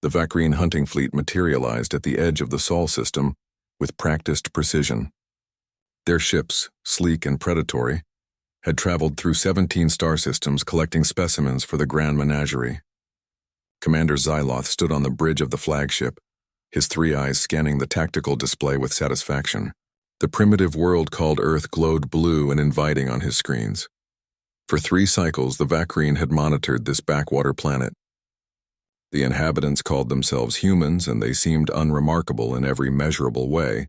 The Vacrine hunting fleet materialized at the edge of the Sol system with practiced precision. Their ships, sleek and predatory, had traveled through 17 star systems collecting specimens for the Grand Menagerie. Commander Xyloth stood on the bridge of the flagship, his three eyes scanning the tactical display with satisfaction. The primitive world called Earth glowed blue and inviting on his screens. For 3 cycles, the Vacrine had monitored this backwater planet. The inhabitants called themselves humans, and they seemed unremarkable in every measurable way.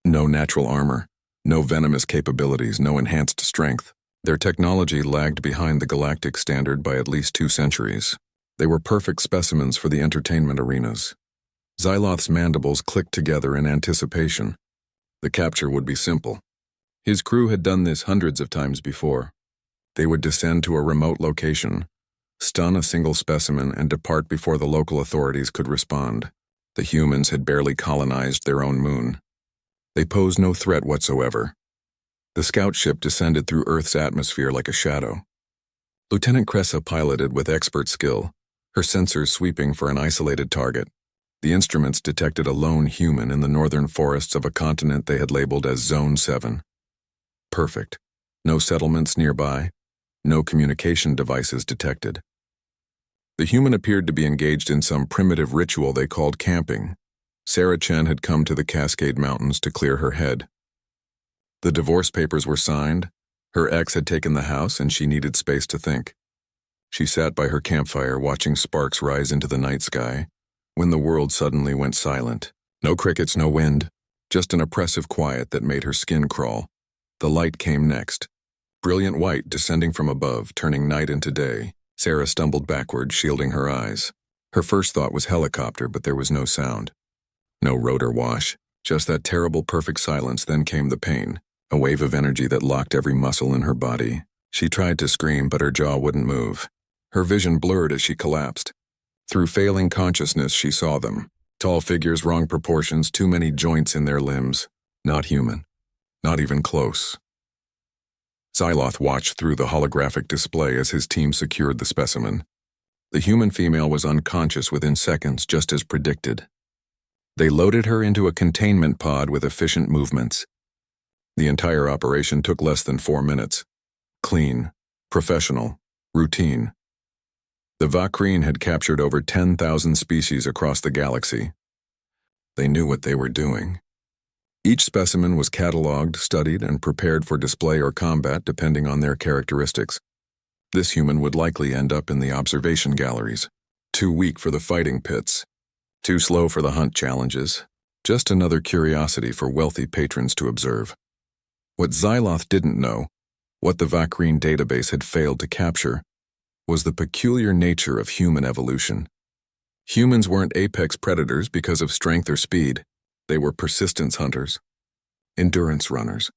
No natural armor, no venomous capabilities, no enhanced strength. Their technology lagged behind the galactic standard by at least 2 centuries. They were perfect specimens for the entertainment arenas. Xyloth's mandibles clicked together in anticipation. The capture would be simple. His crew had done this hundreds of times before. They would descend to a remote location, stun a single specimen, and depart before the local authorities could respond. The humans had barely colonized their own moon. They posed no threat whatsoever. The scout ship descended through Earth's atmosphere like a shadow. Lieutenant Cressa piloted with expert skill, her sensors sweeping for an isolated target. The instruments detected a lone human in the northern forests of a continent they had labeled as Zone 7. Perfect. No settlements nearby, no communication devices detected. The human appeared to be engaged in some primitive ritual they called camping. Sarah Chen had come to the Cascade Mountains to clear her head. The divorce papers were signed, her ex had taken the house, and she needed space to think. She sat by her campfire watching sparks rise into the night sky, when the world suddenly went silent. No crickets, no wind, just an oppressive quiet that made her skin crawl. The light came next. Brilliant white descending from above, turning night into day. Sarah stumbled backward, shielding her eyes. Her first thought was helicopter, but there was no sound. No rotor wash, just that terrible perfect silence. Then came the pain, a wave of energy that locked every muscle in her body. She tried to scream, but her jaw wouldn't move. Her vision blurred as she collapsed. Through failing consciousness, she saw them. Tall figures, wrong proportions, too many joints in their limbs. Not human. Not even close. Xyloth watched through the holographic display as his team secured the specimen. The human female was unconscious within seconds, just as predicted. They loaded her into a containment pod with efficient movements. The entire operation took less than 4 minutes. Clean, professional, routine. The Vacrine had captured over 10,000 species across the galaxy. They knew what they were doing. Each specimen was cataloged, studied, and prepared for display or combat depending on their characteristics. This human would likely end up in the observation galleries. Too weak for the fighting pits. Too slow for the hunt challenges. Just another curiosity for wealthy patrons to observe. What Xyloth didn't know, what the Vacrine database had failed to capture, was the peculiar nature of human evolution. Humans weren't apex predators because of strength or speed. They were persistence hunters, endurance runners,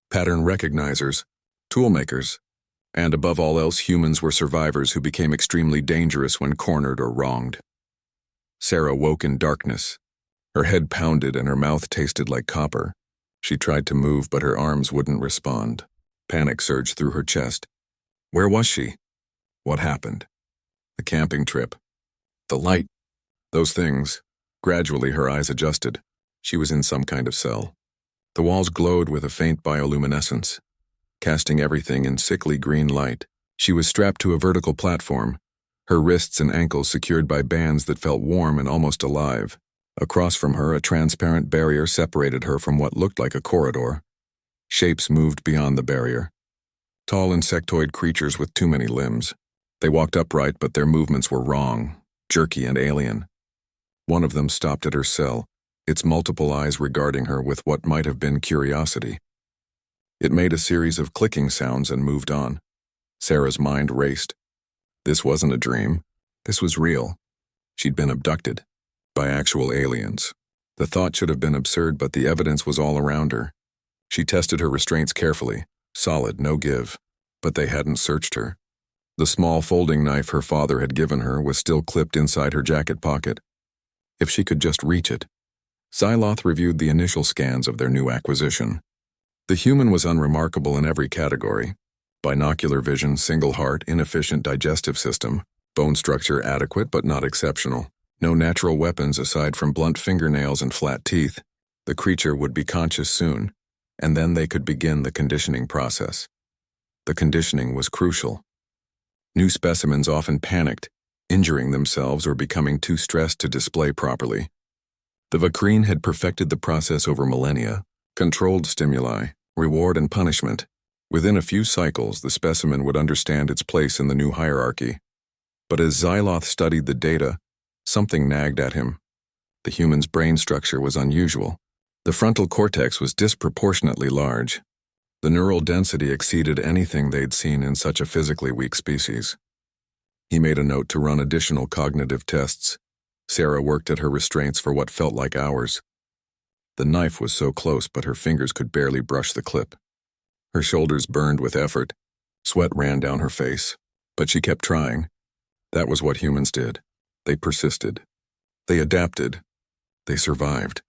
pattern recognizers, toolmakers, and above all else, humans were survivors who became extremely dangerous when cornered or wronged. Sarah woke in darkness. Her head pounded and her mouth tasted like copper. She tried to move, but her arms wouldn't respond. Panic surged through her chest. Where was she? What happened? The camping trip. The light. Those things. Gradually, her eyes adjusted. She was in some kind of cell. The walls glowed with a faint bioluminescence, casting everything in sickly green light. She was strapped to a vertical platform, her wrists and ankles secured by bands that felt warm and almost alive. Across from her, a transparent barrier separated her from what looked like a corridor. Shapes moved beyond the barrier. Tall insectoid creatures with too many limbs. They walked upright, but their movements were wrong, jerky and alien. One of them stopped at her cell, its multiple eyes regarding her with what might have been curiosity. It made a series of clicking sounds and moved on. Sarah's mind raced. This wasn't a dream. This was real. She'd been abducted by actual aliens. The thought should have been absurd, but the evidence was all around her. She tested her restraints carefully, solid, no give, but they hadn't searched her. The small folding knife her father had given her was still clipped inside her jacket pocket. If she could just reach it. Xyloth reviewed the initial scans of their new acquisition. The human was unremarkable in every category. Binocular vision, single heart, inefficient digestive system, bone structure adequate but not exceptional. No natural weapons aside from blunt fingernails and flat teeth. The creature would be conscious soon, and then they could begin the conditioning process. The conditioning was crucial. New specimens often panicked, injuring themselves or becoming too stressed to display properly. The Vakreen had perfected the process over millennia, controlled stimuli, reward and punishment. Within a few cycles, the specimen would understand its place in the new hierarchy. But as Xyloth studied the data, something nagged at him. The human's brain structure was unusual. The frontal cortex was disproportionately large. The neural density exceeded anything they'd seen in such a physically weak species. He made a note to run additional cognitive tests. Sarah worked at her restraints for what felt like hours. The knife was so close, but her fingers could barely brush the clip. Her shoulders burned with effort. Sweat ran down her face. But she kept trying. That was what humans did. They persisted. They adapted. They survived.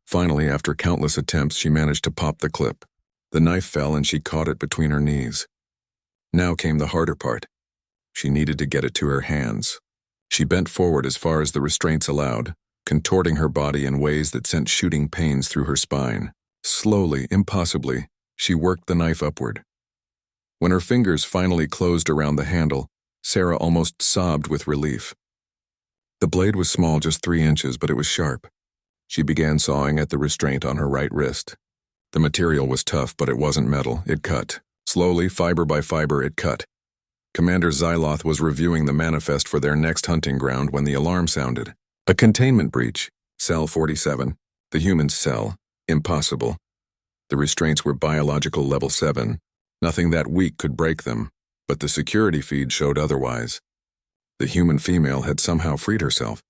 Finally, after countless attempts, she managed to pop the clip. The knife fell and she caught it between her knees. Now came the harder part. She needed to get it to her hands. She bent forward as far as the restraints allowed, contorting her body in ways that sent shooting pains through her spine. Slowly, impossibly, she worked the knife upward. When her fingers finally closed around the handle, Sarah almost sobbed with relief. The blade was small, just 3 inches, but it was sharp. She began sawing at the restraint on her right wrist. The material was tough, but it wasn't metal. It cut. Slowly, fiber by fiber, it cut. Commander Xyloth was reviewing the manifest for their next hunting ground when the alarm sounded. A containment breach. Cell 47. The human's cell. Impossible. The restraints were biological level 7. Nothing that weak could break them, but the security feed showed otherwise. The human female had somehow freed herself.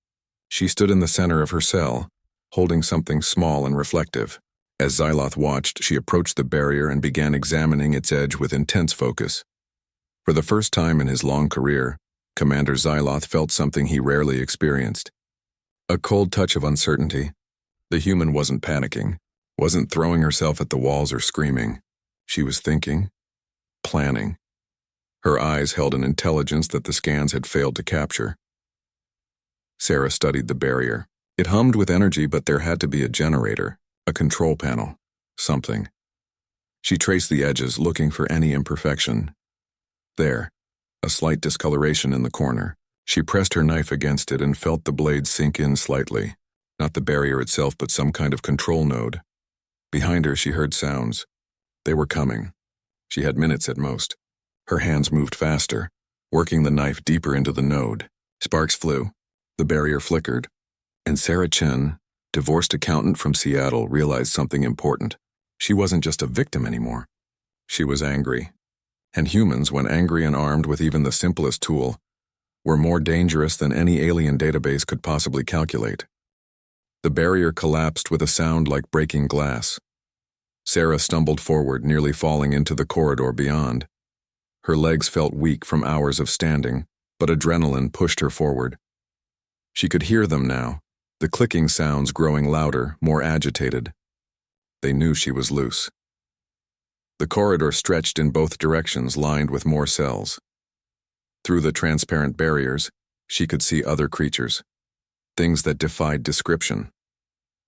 She stood in the center of her cell, holding something small and reflective. As Xyloth watched, she approached the barrier and began examining its edge with intense focus. For the first time in his long career, Commander Xyloth felt something he rarely experienced. A cold touch of uncertainty. The human wasn't panicking, wasn't throwing herself at the walls or screaming. She was thinking, planning. Her eyes held an intelligence that the scans had failed to capture. Sarah studied the barrier. It hummed with energy, but there had to be a generator, a control panel, something. She traced the edges, looking for any imperfection. There, a slight discoloration in the corner. She pressed her knife against it and felt the blade sink in slightly. Not the barrier itself, but some kind of control node. Behind her, she heard sounds. They were coming. She had minutes at most. Her hands moved faster, working the knife deeper into the node. Sparks flew. The barrier flickered. And Sarah Chen, divorced accountant from Seattle, realized something important. She wasn't just a victim anymore. She was angry. And humans, when angry and armed with even the simplest tool, were more dangerous than any alien database could possibly calculate. The barrier collapsed with a sound like breaking glass. Sarah stumbled forward, nearly falling into the corridor beyond. Her legs felt weak from hours of standing, but adrenaline pushed her forward. She could hear them now, the clicking sounds growing louder, more agitated. They knew she was loose. The corridor stretched in both directions, lined with more cells. Through the transparent barriers, she could see other creatures, things that defied description.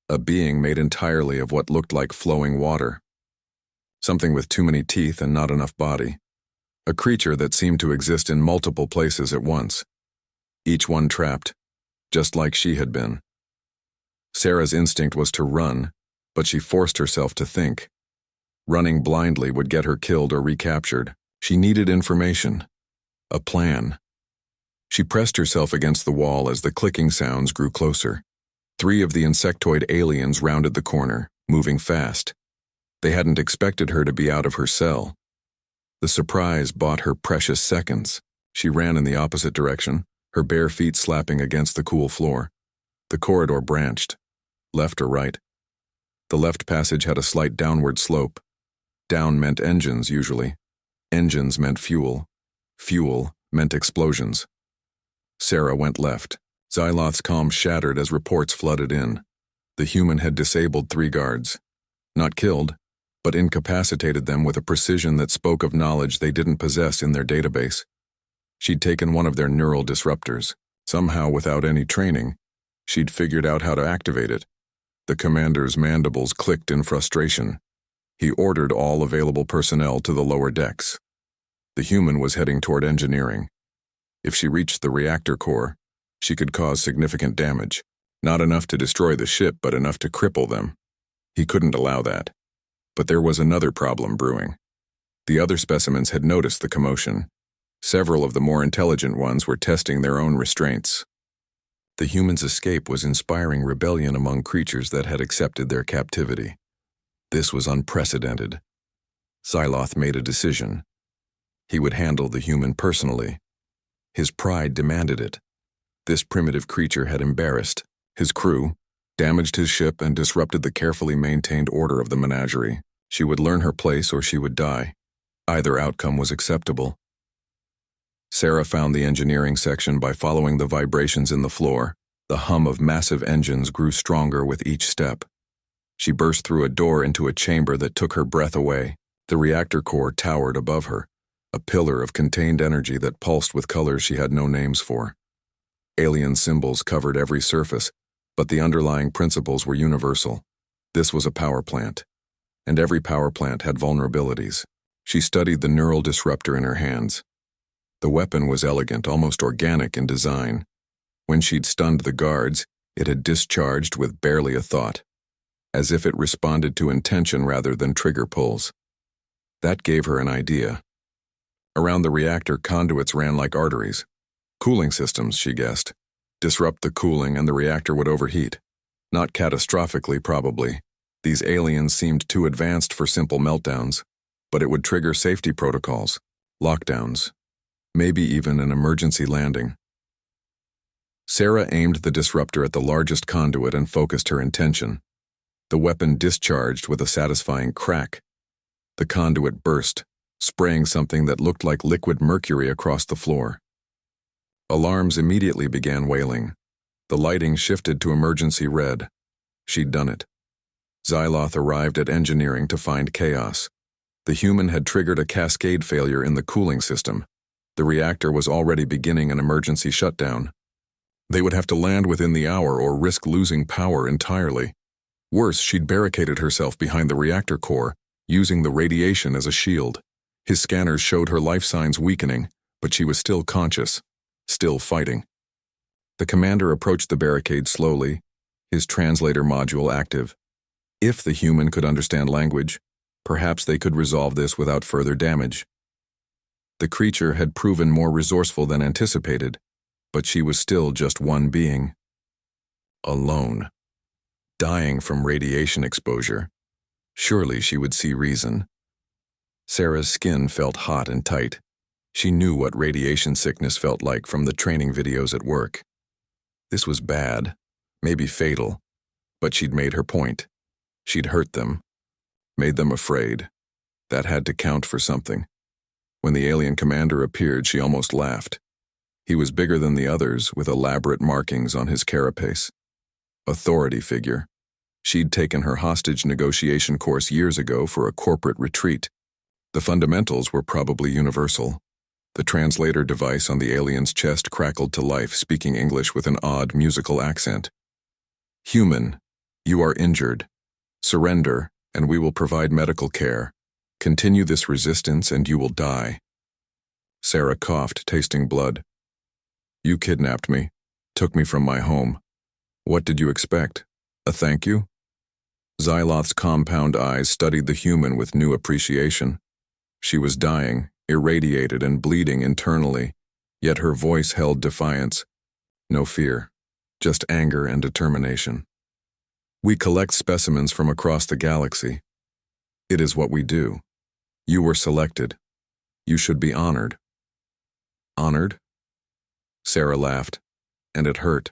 A being made entirely of what looked like flowing water. Something with too many teeth and not enough body. A creature that seemed to exist in multiple places at once. Each one trapped, just like she had been. Sarah's instinct was to run, but she forced herself to think. Running blindly would get her killed or recaptured. She needed information. A plan. She pressed herself against the wall as the clicking sounds grew closer. 3 of the insectoid aliens rounded the corner, moving fast. They hadn't expected her to be out of her cell. The surprise bought her precious seconds. She ran in the opposite direction, her bare feet slapping against the cool floor. The corridor branched, left or right. The left passage had a slight downward slope. Down meant engines, usually. Engines meant fuel. Fuel meant explosions. Sarah went left. Xyloth's calm shattered as reports flooded in. The human had disabled 3 guards. Not killed, but incapacitated them with a precision that spoke of knowledge they didn't possess in their database. She'd taken one of their neural disruptors. Somehow, without any training, she'd figured out how to activate it. The commander's mandibles clicked in frustration. He ordered all available personnel to the lower decks. The human was heading toward engineering. If she reached the reactor core, she could cause significant damage. Not enough to destroy the ship, but enough to cripple them. He couldn't allow that. But there was another problem brewing. The other specimens had noticed the commotion. Several of the more intelligent ones were testing their own restraints. The human's escape was inspiring rebellion among creatures that had accepted their captivity. This was unprecedented. Xyloth made a decision. He would handle the human personally. His pride demanded it. This primitive creature had embarrassed his crew, damaged his ship, and disrupted the carefully maintained order of the menagerie. She would learn her place or she would die. Either outcome was acceptable. Sarah found the engineering section by following the vibrations in the floor. The hum of massive engines grew stronger with each step. She burst through a door into a chamber that took her breath away. The reactor core towered above her, a pillar of contained energy that pulsed with colors she had no names for. Alien symbols covered every surface, but the underlying principles were universal. This was a power plant, and every power plant had vulnerabilities. She studied the neural disruptor in her hands. The weapon was elegant, almost organic in design. When she'd stunned the guards, it had discharged with barely a thought, as if it responded to intention rather than trigger pulls. That gave her an idea. Around the reactor, conduits ran like arteries. Cooling systems, she guessed. Disrupt the cooling and the reactor would overheat. Not catastrophically, probably. These aliens seemed too advanced for simple meltdowns, but it would trigger safety protocols, lockdowns, maybe even an emergency landing. Sarah aimed the disruptor at the largest conduit and focused her intention. The weapon discharged with a satisfying crack. The conduit burst, spraying something that looked like liquid mercury across the floor. Alarms immediately began wailing. The lighting shifted to emergency red. She'd done it. Xyloth arrived at engineering to find chaos. The human had triggered a cascade failure in the cooling system. The reactor was already beginning an emergency shutdown. They would have to land within the hour or risk losing power entirely. Worse, she'd barricaded herself behind the reactor core, using the radiation as a shield. His scanners showed her life signs weakening, but she was still conscious, still fighting. The commander approached the barricade slowly, his translator module active. If the human could understand language, perhaps they could resolve this without further damage. The creature had proven more resourceful than anticipated, but she was still just one being. Alone. Dying from radiation exposure. Surely she would see reason. Sarah's skin felt hot and tight. She knew what radiation sickness felt like from the training videos at work. This was bad, maybe fatal, but she'd made her point. She'd hurt them, made them afraid. That had to count for something. When the alien commander appeared, she almost laughed. He was bigger than the others, with elaborate markings on his carapace. Authority figure. She'd taken her hostage negotiation course years ago for a corporate retreat. The fundamentals were probably universal. The translator device on the alien's chest crackled to life, speaking English with an odd musical accent. Human, you are injured. Surrender, and we will provide medical care. Continue this resistance and you will die. Sarah coughed, tasting blood. You kidnapped me, took me from my home. What did you expect? A thank you? Xyloth's compound eyes studied the human with new appreciation. She was dying, irradiated and bleeding internally, yet her voice held defiance. No fear, just anger and determination. We collect specimens from across the galaxy. It is what we do. You were selected. You should be honored. Honored? Sarah laughed, and it hurt.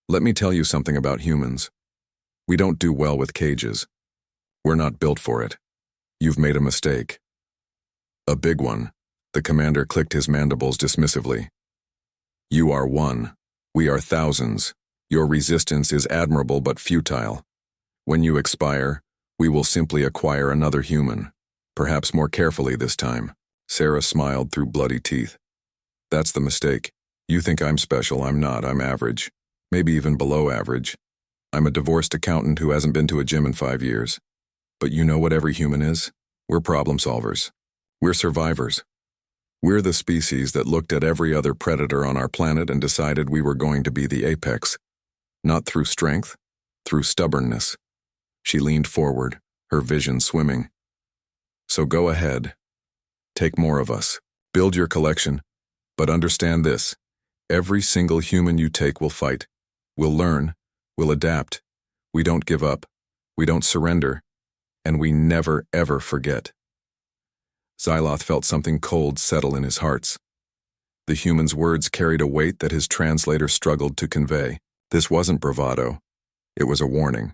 Let me tell you something about humans. We don't do well with cages. We're not built for it. You've made a mistake. A big one. The commander clicked his mandibles dismissively. You are one. We are thousands. Your resistance is admirable but futile. When you expire, we will simply acquire another human. Perhaps more carefully this time. Sarah smiled through bloody teeth. That's the mistake. You think I'm special, I'm not, I'm average. Maybe even below average. I'm a divorced accountant who hasn't been to a gym in 5 years. But you know what every human is? We're problem solvers. We're survivors. We're the species that looked at every other predator on our planet and decided we were going to be the apex. Not through strength, through stubbornness. She leaned forward, her vision swimming. So go ahead. Take more of us. Build your collection. But understand this. Every single human you take will fight. Will learn. Will adapt. We don't give up. We don't surrender. And we never, ever forget. Xyloth felt something cold settle in his heart. The human's words carried a weight that his translator struggled to convey. This wasn't bravado. It was a warning.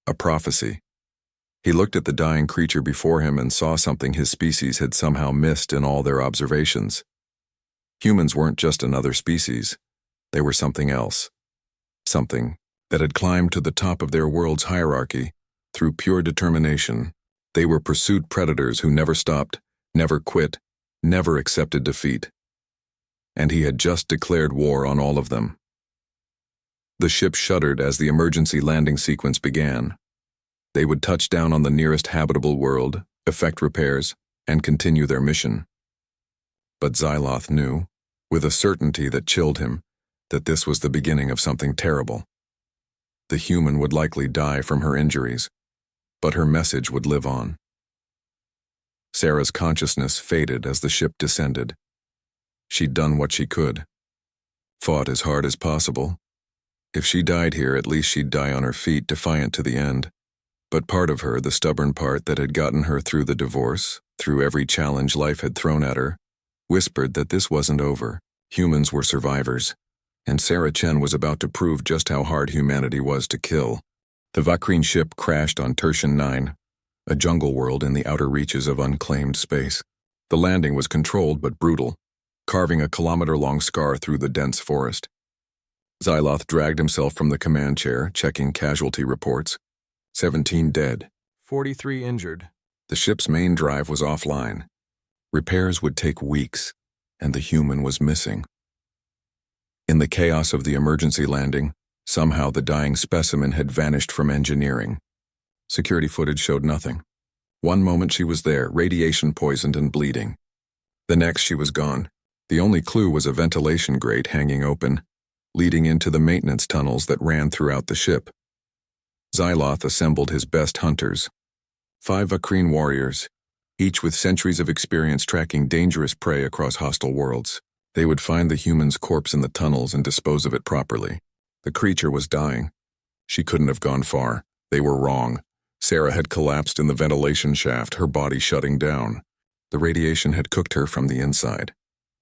A prophecy. He looked at the dying creature before him and saw something his species had somehow missed in all their observations. Humans weren't just another species. They were something else. Something that had climbed to the top of their world's hierarchy through pure determination. They were pursued predators who never stopped, never quit, never accepted defeat. And he had just declared war on all of them. The ship shuddered as the emergency landing sequence began. They would touch down on the nearest habitable world, effect repairs, and continue their mission. But Xyloth knew, with a certainty that chilled him, that this was the beginning of something terrible. The human would likely die from her injuries, but her message would live on. Sarah's consciousness faded as the ship descended. She'd done what she could. Fought as hard as possible. If she died here, at least she'd die on her feet, defiant to the end. But part of her, the stubborn part that had gotten her through the divorce, through every challenge life had thrown at her, whispered that this wasn't over. Humans were survivors, and Sarah Chen was about to prove just how hard humanity was to kill. The Vakrine ship crashed on Tertian 9, a jungle world in the outer reaches of unclaimed space. The landing was controlled but brutal, carving a kilometer-long scar through the dense forest. Xyloth dragged himself from the command chair, checking casualty reports. 17 dead. 43 injured. The ship's main drive was offline. Repairs would take weeks, and the human was missing. In the chaos of the emergency landing, somehow the dying specimen had vanished from engineering. Security footage showed nothing. One moment she was there, radiation poisoned and bleeding. The next she was gone. The only clue was a ventilation grate hanging open, leading into the maintenance tunnels that ran throughout the ship. Xyloth assembled his best hunters. 5 Vakrine warriors, each with centuries of experience tracking dangerous prey across hostile worlds. They would find the human's corpse in the tunnels and dispose of it properly. The creature was dying. She couldn't have gone far. They were wrong. Sarah had collapsed in the ventilation shaft, her body shutting down. The radiation had cooked her from the inside.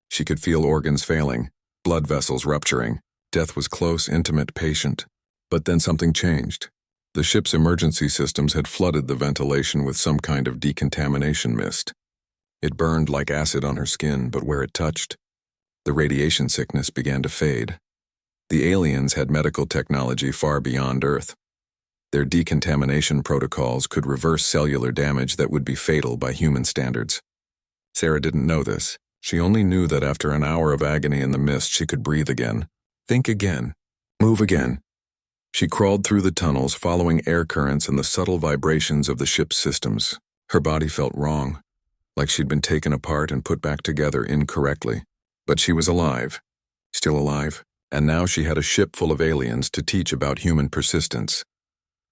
She could feel organs failing, blood vessels rupturing. Death was close, intimate, patient. But then something changed. The ship's emergency systems had flooded the ventilation with some kind of decontamination mist. It burned like acid on her skin, but where it touched, the radiation sickness began to fade. The aliens had medical technology far beyond Earth. Their decontamination protocols could reverse cellular damage that would be fatal by human standards. Sarah didn't know this. She only knew that after an hour of agony in the mist, she could breathe again, think again, move again. She crawled through the tunnels, following air currents and the subtle vibrations of the ship's systems. Her body felt wrong, like she'd been taken apart and put back together incorrectly. But she was alive, still alive, and now she had a ship full of aliens to teach about human persistence.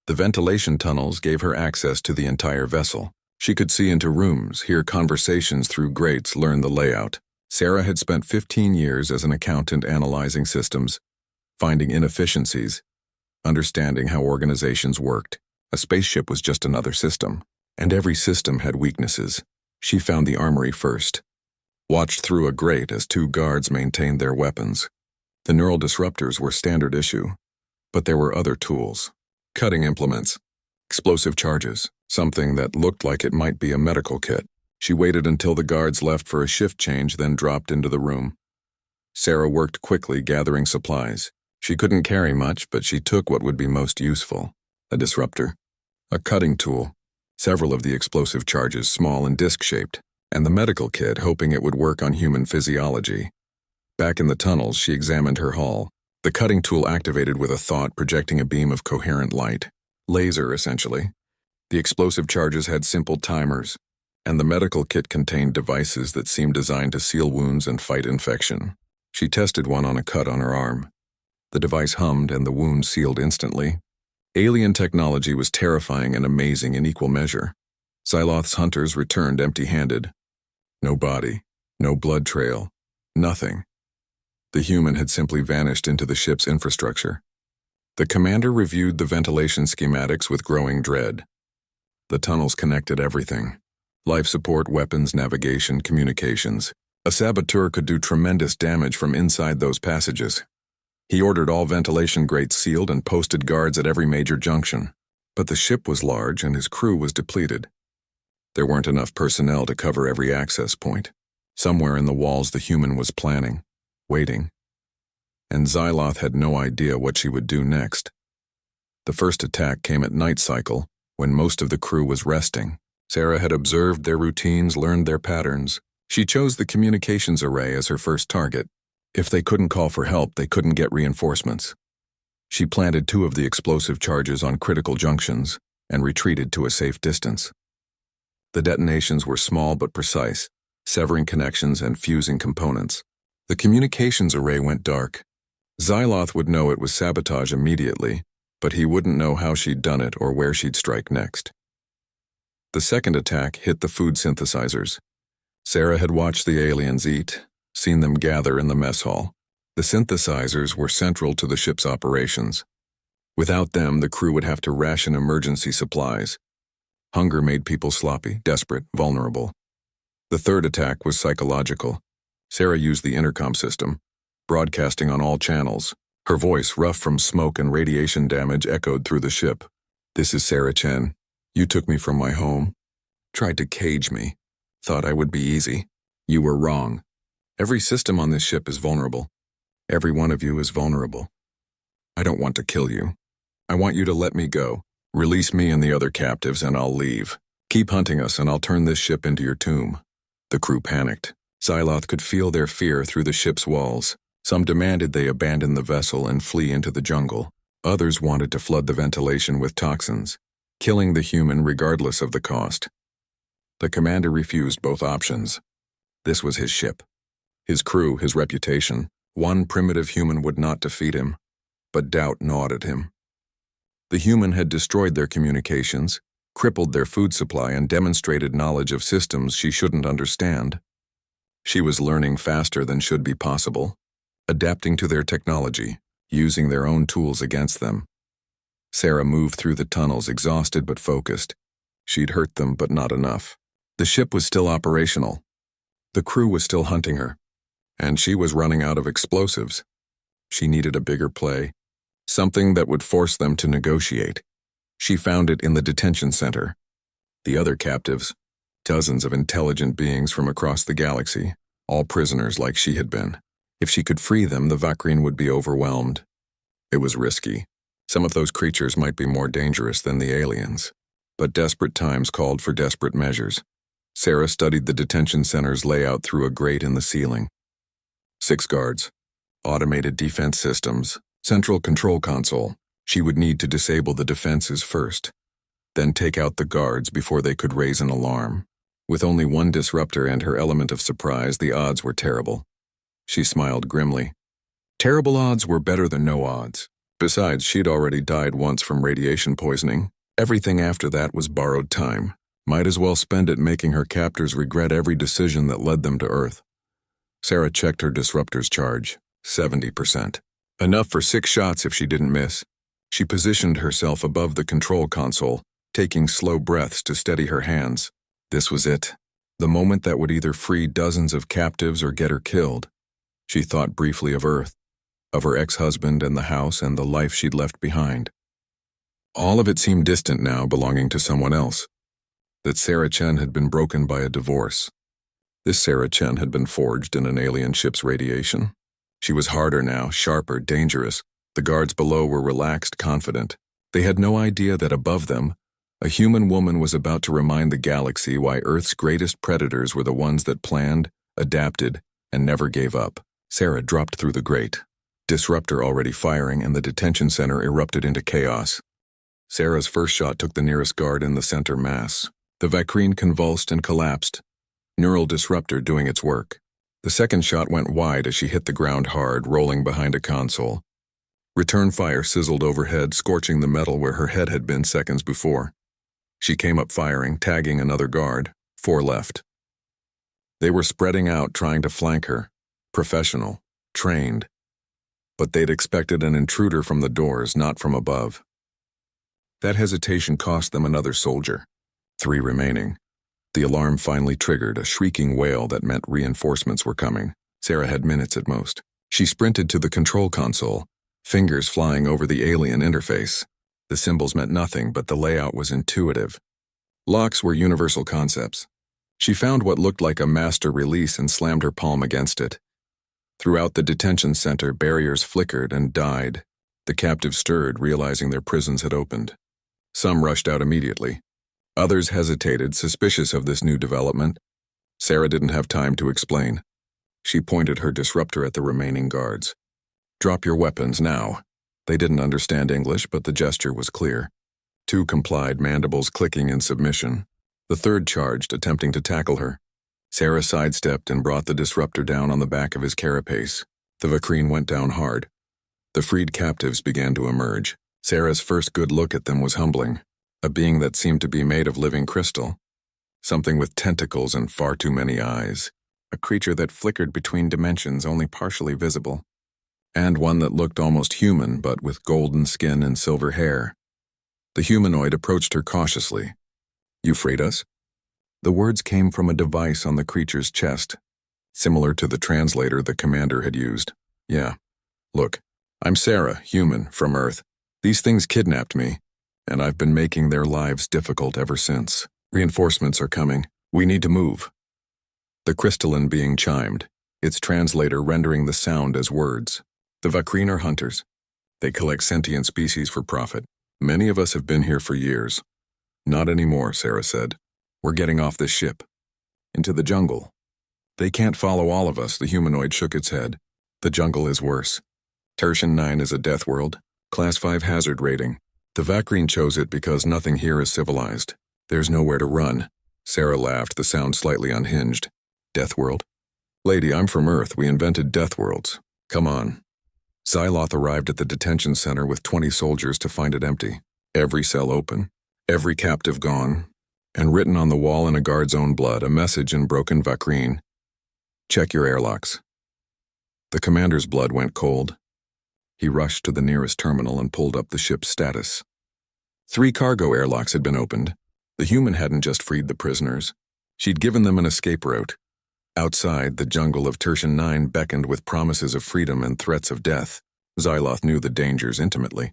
The ventilation tunnels gave her access to the entire vessel. She could see into rooms, hear conversations through grates, learn the layout. Sarah had spent 15 years as an accountant analyzing systems, finding inefficiencies, understanding how organizations worked. A spaceship was just another system, and every system had weaknesses. She found the armory first, watched through a grate as 2 guards maintained their weapons. The neural disruptors were standard issue, but there were other tools. Cutting implements, explosive charges, something that looked like it might be a medical kit. She waited until the guards left for a shift change, then dropped into the room. Sarah worked quickly, gathering supplies. She couldn't carry much, but she took what would be most useful. A disruptor, a cutting tool, several of the explosive charges small and disc-shaped, and the medical kit, hoping it would work on human physiology. Back in the tunnels, she examined her hull. The cutting tool activated with a thought, projecting a beam of coherent light. Laser, essentially. The explosive charges had simple timers, and the medical kit contained devices that seemed designed to seal wounds and fight infection. She tested one on a cut on her arm. The device hummed and the wound sealed instantly. Alien technology was terrifying and amazing in equal measure. Xyloth's hunters returned empty-handed. No body, no blood trail, nothing. The human had simply vanished into the ship's infrastructure. The commander reviewed the ventilation schematics with growing dread. The tunnels connected everything. Life support, weapons, navigation, communications. A saboteur could do tremendous damage from inside those passages. He ordered all ventilation grates sealed and posted guards at every major junction. But the ship was large and his crew was depleted. There weren't enough personnel to cover every access point. Somewhere in the walls the human was planning, waiting. And Xyloth had no idea what she would do next. The first attack came at night cycle, when most of the crew was resting. Sarah had observed their routines, learned their patterns. She chose the communications array as her first target. If they couldn't call for help, they couldn't get reinforcements. She planted 2 of the explosive charges on critical junctions and retreated to a safe distance. The detonations were small but precise, severing connections and fusing components. The communications array went dark. Xyloth would know it was sabotage immediately, but he wouldn't know how she'd done it or where she'd strike next. The second attack hit the food synthesizers. Sarah had watched the aliens eat, seen them gather in the mess hall. The synthesizers were central to the ship's operations. Without them, the crew would have to ration emergency supplies. Hunger made people sloppy, desperate, vulnerable. The third attack was psychological. Sarah used the intercom system, broadcasting on all channels. Her voice, rough from smoke and radiation damage, echoed through the ship. "This is Sarah Chen. You took me from my home. Tried to cage me. Thought I would be easy. You were wrong. Every system on this ship is vulnerable. Every one of you is vulnerable. I don't want to kill you. I want you to let me go. Release me and the other captives and I'll leave. Keep hunting us and I'll turn this ship into your tomb." The crew panicked. Xyloth could feel their fear through the ship's walls. Some demanded they abandon the vessel and flee into the jungle. Others wanted to flood the ventilation with toxins, killing the human regardless of the cost. The commander refused both options. This was his ship, his crew, his reputation. One primitive human would not defeat him, but doubt gnawed at him. The human had destroyed their communications, crippled their food supply, and demonstrated knowledge of systems she shouldn't understand. She was learning faster than should be possible, adapting to their technology, using their own tools against them. Sarah moved through the tunnels, exhausted but focused. She'd hurt them, but not enough. The ship was still operational. The crew was still hunting her, and she was running out of explosives. She needed a bigger play, something that would force them to negotiate. She found it in the detention center. The other captives, dozens of intelligent beings from across the galaxy, all prisoners like she had been. If she could free them, the Vakrine would be overwhelmed. It was risky. Some of those creatures might be more dangerous than the aliens. But desperate times called for desperate measures. Sarah studied the detention center's layout through a grate in the ceiling. 6 guards, automated defense systems, central control console. She would need to disable the defenses first, then take out the guards before they could raise an alarm. With only one disruptor and her element of surprise, the odds were terrible. She smiled grimly. Terrible odds were better than no odds. Besides, she'd already died once from radiation poisoning. Everything after that was borrowed time. Might as well spend it making her captors regret every decision that led them to Earth. Sarah checked her disruptor's charge, 70%. Enough for 6 shots if she didn't miss. She positioned herself above the control console, taking slow breaths to steady her hands. This was it. The moment that would either free dozens of captives or get her killed. She thought briefly of Earth, of her ex-husband and the house and the life she'd left behind. All of it seemed distant now, belonging to someone else. That Sarah Chen had been broken by a divorce. This Sarah Chen had been forged in an alien ship's radiation. She was harder now, sharper, dangerous. The guards below were relaxed, confident. They had no idea that above them, a human woman was about to remind the galaxy why Earth's greatest predators were the ones that planned, adapted, and never gave up. Sarah dropped through the grate. Disruptor already firing, and the detention center erupted into chaos. Sarah's first shot took the nearest guard in the center mass. The Vakrine convulsed and collapsed, neural disruptor doing its work. The second shot went wide as she hit the ground hard, rolling behind a console. Return fire sizzled overhead, scorching the metal where her head had been seconds before. She came up firing, tagging another guard. 4 left. They were spreading out, trying to flank her. Professional. Trained. But they'd expected an intruder from the doors, not from above. That hesitation cost them another soldier. 3 remaining. The alarm finally triggered, a shrieking wail that meant reinforcements were coming. Sarah had minutes at most. She sprinted to the control console, fingers flying over the alien interface. The symbols meant nothing, but the layout was intuitive. Locks were universal concepts. She found what looked like a master release and slammed her palm against it. Throughout the detention center, barriers flickered and died. The captives stirred, realizing their prisons had opened. Some rushed out immediately. Others hesitated, suspicious of this new development. Sarah didn't have time to explain. She pointed her disruptor at the remaining guards. "Drop your weapons now." They didn't understand English, but the gesture was clear. 2 complied, mandibles clicking in submission. The third charged, attempting to tackle her. Sarah sidestepped and brought the disruptor down on the back of his carapace. The Vakrine went down hard. The freed captives began to emerge. Sarah's first good look at them was humbling. A being that seemed to be made of living crystal. Something with tentacles and far too many eyes. A creature that flickered between dimensions, only partially visible. And one that looked almost human, but with golden skin and silver hair. The humanoid approached her cautiously. "You freed us?" The words came from a device on the creature's chest, similar to the translator the commander had used. "Yeah. Look, I'm Sarah, human, from Earth. These things kidnapped me, and I've been making their lives difficult ever since. Reinforcements are coming. We need to move." The crystalline being chimed, its translator rendering the sound as words. "The Vakrine are hunters. They collect sentient species for profit. Many of us have been here for years." "Not anymore," Sarah said. "We're getting off this ship. Into the jungle." "They can't follow all of us," the humanoid shook its head. "The jungle is worse. Tertian 9 is a death world, Class 5 hazard rating. The Vakrine chose it because nothing here is civilized. There's nowhere to run." Sarah laughed, the sound slightly unhinged. "Death world? Lady, I'm from Earth. We invented death worlds. Come on." Xyloth arrived at the detention center with 20 soldiers to find it empty. Every cell open, every captive gone, and written on the wall in a guard's own blood, a message in broken Vakrine. "Check your airlocks." The commander's blood went cold. He rushed to the nearest terminal and pulled up the ship's status. 3 cargo airlocks had been opened. The human hadn't just freed the prisoners. She'd given them an escape route. Outside, the jungle of Tertian 9 beckoned with promises of freedom and threats of death. Xyloth knew the dangers intimately.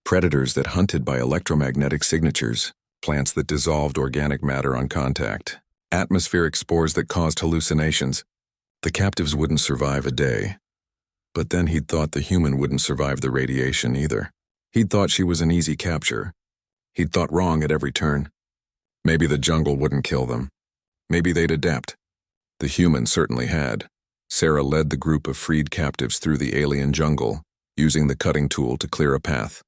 Predators that hunted by electromagnetic signatures, plants that dissolved organic matter on contact, atmospheric spores that caused hallucinations. The captives wouldn't survive a day. But then he'd thought the human wouldn't survive the radiation either. He'd thought she was an easy capture. He'd thought wrong at every turn. Maybe the jungle wouldn't kill them. Maybe they'd adapt. The human certainly had. Sarah led the group of freed captives through the alien jungle, using the cutting tool to clear a path.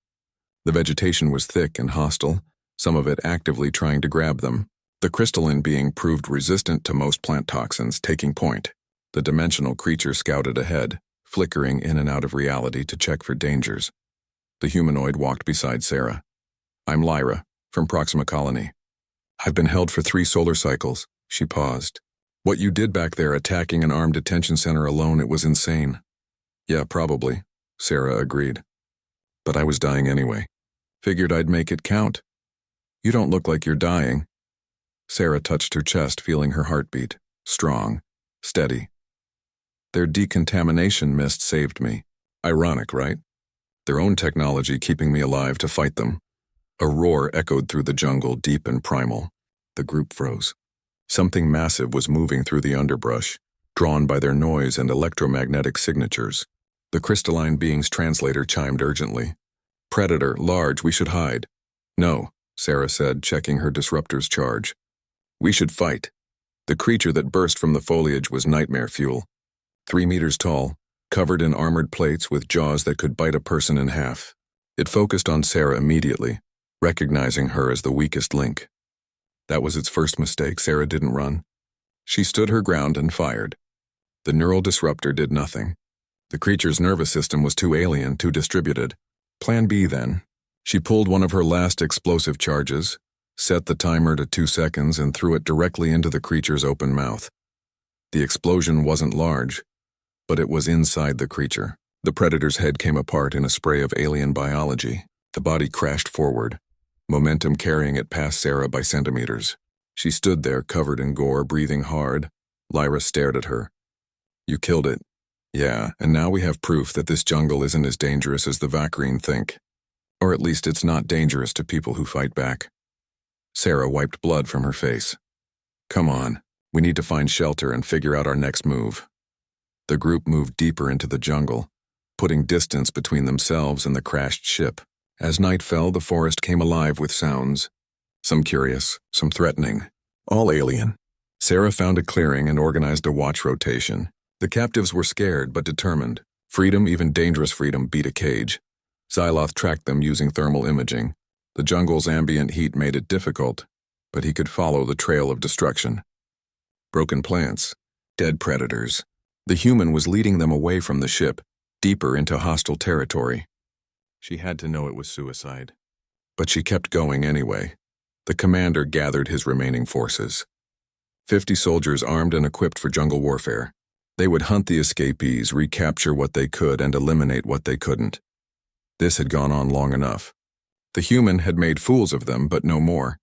The vegetation was thick and hostile, some of it actively trying to grab them. The crystalline being proved resistant to most plant toxins, taking point. The dimensional creature scouted ahead, flickering in and out of reality to check for dangers. The humanoid walked beside Sarah. "I'm Lyra, from Proxima Colony. I've been held for 3 solar cycles." She paused. "What you did back there attacking an armed detention center alone, it was insane." "Yeah, probably," Sarah agreed. "But I was dying anyway. Figured I'd make it count." "You don't look like you're dying." Sarah touched her chest, feeling her heartbeat. Strong. Steady. "Their decontamination mist saved me. Ironic, right? Their own technology keeping me alive to fight them." A roar echoed through the jungle, deep and primal. The group froze. Something massive was moving through the underbrush, drawn by their noise and electromagnetic signatures. The crystalline being's translator chimed urgently. "Predator, large, we should hide." "No," Sarah said, checking her disruptor's charge. "We should fight." The creature that burst from the foliage was nightmare fuel. 3 meters tall, covered in armored plates with jaws that could bite a person in half. It focused on Sarah immediately, recognizing her as the weakest link. That was its first mistake. Sarah didn't run. She stood her ground and fired. The neural disruptor did nothing. The creature's nervous system was too alien, too distributed. Plan B, then. She pulled one of her last explosive charges, set the timer to 2 seconds, and threw it directly into the creature's open mouth. The explosion wasn't large, but it was inside the creature. The predator's head came apart in a spray of alien biology. The body crashed forward, momentum carrying it past Sarah by centimeters. She stood there, covered in gore, breathing hard. Lyra stared at her. "You killed it." "Yeah, and now we have proof that this jungle isn't as dangerous as the Vakrine think. Or at least it's not dangerous to people who fight back." Sarah wiped blood from her face. "Come on, we need to find shelter and figure out our next move." The group moved deeper into the jungle, putting distance between themselves and the crashed ship. As night fell, the forest came alive with sounds. Some curious, some threatening, all alien. Sarah found a clearing and organized a watch rotation. The captives were scared but determined. Freedom, even dangerous freedom, beat a cage. Xyloth tracked them using thermal imaging. The jungle's ambient heat made it difficult, but he could follow the trail of destruction. Broken plants, dead predators. The human was leading them away from the ship, deeper into hostile territory. She had to know it was suicide. But she kept going anyway. The commander gathered his remaining forces. 50 soldiers armed and equipped for jungle warfare. They would hunt the escapees, recapture what they could, and eliminate what they couldn't. This had gone on long enough. The human had made fools of them, but no more.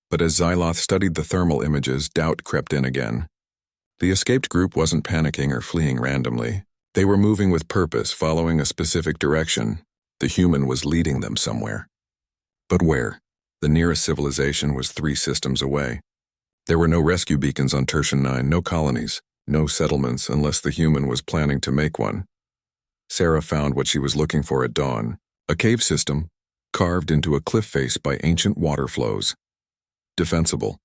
But as Xyloth studied the thermal images, doubt crept in again. The escaped group wasn't panicking or fleeing randomly. They were moving with purpose, following a specific direction. The human was leading them somewhere. But where? The nearest civilization was 3 systems away. There were no rescue beacons on Tertian 9, no colonies, no settlements unless the human was planning to make one. Sarah found what she was looking for at dawn, a cave system carved into a cliff face by ancient water flows. Defensible.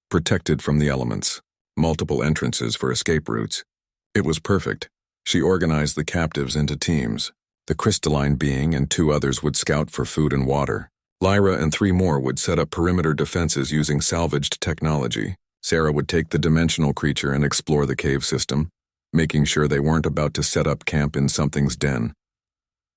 Protected from the elements. Multiple entrances for escape routes. It was perfect. She organized the captives into teams. The crystalline being and 2 others would scout for food and water. Lyra and 3 more would set up perimeter defenses using salvaged technology. Sarah would take the dimensional creature and explore the cave system, making sure they weren't about to set up camp in something's den.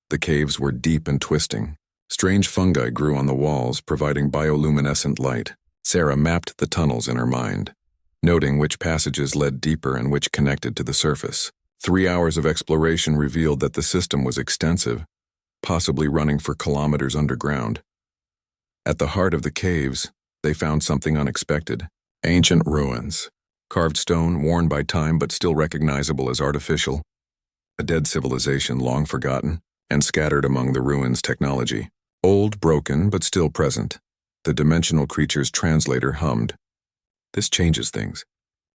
The caves were deep and twisting. Strange fungi grew on the walls, providing bioluminescent light. Sarah mapped the tunnels in her mind, noting which passages led deeper and which connected to the surface. 3 hours of exploration revealed that the system was extensive, possibly running for kilometers underground. At the heart of the caves, they found something unexpected. Ancient ruins. Carved stone, worn by time but still recognizable as artificial. A dead civilization long forgotten, and scattered among the ruins' technology. Old, broken, but still present. The dimensional creature's translator hummed. "This changes things.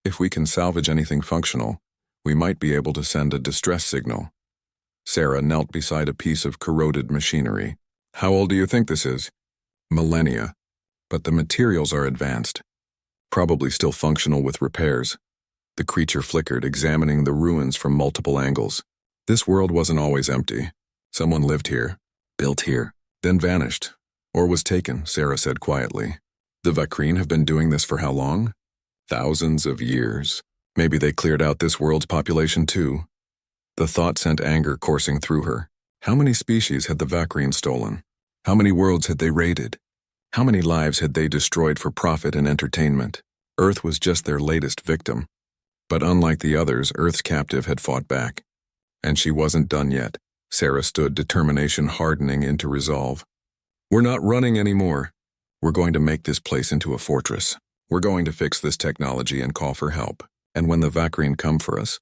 If we can salvage anything functional, we might be able to send a distress signal." Sarah knelt beside a piece of corroded machinery. "How old do you think this is?" "Millennia. But the materials are advanced. Probably still functional with repairs." The creature flickered, examining the ruins from multiple angles. "This world wasn't always empty. Someone lived here, built here, then vanished. Or was taken," Sarah said quietly. "The Vakrine have been doing this for how long? Thousands of years. Maybe they cleared out this world's population too." The thought sent anger coursing through her. How many species had the Vakrine stolen? How many worlds had they raided? How many lives had they destroyed for profit and entertainment? Earth was just their latest victim. But unlike the others, Earth's captive had fought back. And she wasn't done yet. Sarah stood, determination hardening into resolve. "We're not running anymore. We're going to make this place into a fortress. We're going to fix this technology and call for help. And when the Vakrine come for us,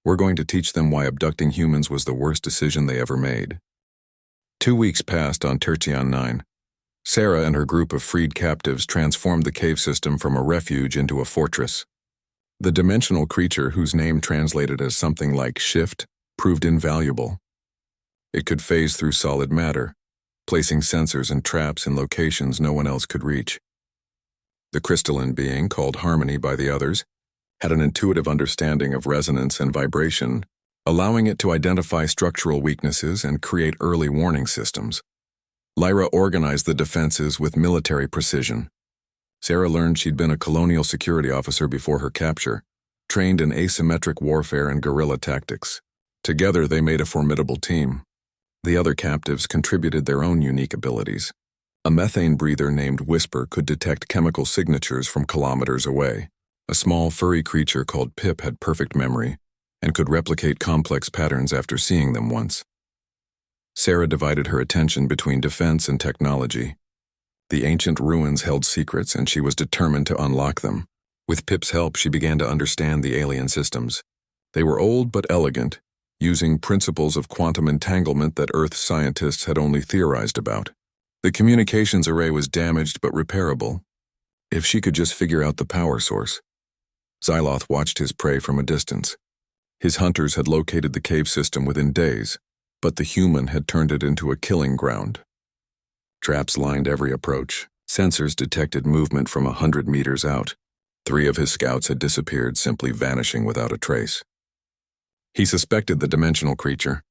we're going to teach them why abducting humans was the worst decision they ever made." 2 weeks passed on Tertian 9. Sarah and her group of freed captives transformed the cave system from a refuge into a fortress. The dimensional creature, whose name translated as something like shift, proved invaluable. It could phase through solid matter, placing sensors and traps in locations no one else could reach. The crystalline being, called Harmony by the others, had an intuitive understanding of resonance and vibration, allowing it to identify structural weaknesses and create early warning systems. Lyra organized the defenses with military precision. Sarah learned she'd been a colonial security officer before her capture, trained in asymmetric warfare and guerrilla tactics. Together, they made a formidable team. The other captives contributed their own unique abilities. A methane breather named Whisper could detect chemical signatures from kilometers away. A small furry creature called Pip had perfect memory and could replicate complex patterns after seeing them once. Sarah divided her attention between defense and technology. The ancient ruins held secrets, and she was determined to unlock them. With Pip's help, she began to understand the alien systems. They were old but elegant, using principles of quantum entanglement that Earth scientists had only theorized about. The communications array was damaged but repairable, if she could just figure out the power source. Xyloth watched his prey from a distance. His hunters had located the cave system within days, but the human had turned it into a killing ground. Traps lined every approach. Sensors detected movement from 100 meters out. 3 of his scouts had disappeared, simply vanishing without a trace. He suspected the dimensional creature.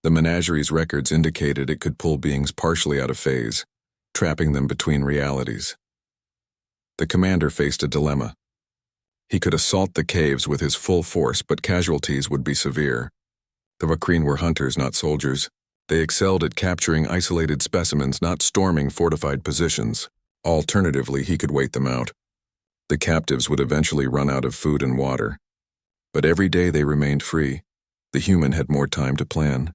The menagerie's records indicated it could pull beings partially out of phase, trapping them between realities. The commander faced a dilemma. He could assault the caves with his full force, but casualties would be severe. The Vakreen were hunters, not soldiers. They excelled at capturing isolated specimens, not storming fortified positions. Alternatively, he could wait them out. The captives would eventually run out of food and water. But every day they remained free. The human had more time to plan,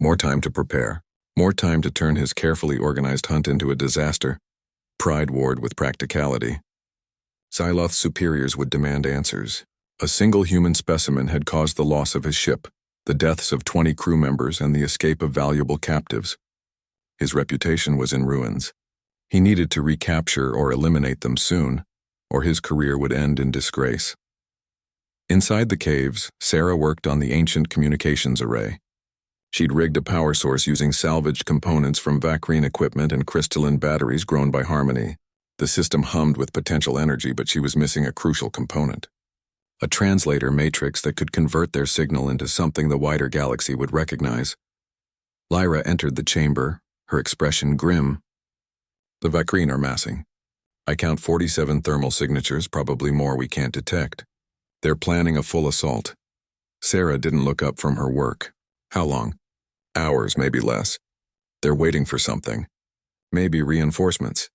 more time to prepare, more time to turn his carefully organized hunt into a disaster. Pride warred with practicality. Xyloth's superiors would demand answers. A single human specimen had caused the loss of his ship, the deaths of 20 crew members, and the escape of valuable captives. His reputation was in ruins. He needed to recapture or eliminate them soon, or his career would end in disgrace. Inside the caves, Sarah worked on the ancient communications array. She'd rigged a power source using salvaged components from Vakreen equipment and crystalline batteries grown by Harmony. The system hummed with potential energy, but she was missing a crucial component. A translator matrix that could convert their signal into something the wider galaxy would recognize. Lyra entered the chamber, her expression grim. The Vakreen are massing. I count 47 thermal signatures, probably more we can't detect. They're planning a full assault. Sarah didn't look up from her work. How long? Hours, maybe less. They're waiting for something. Maybe reinforcements.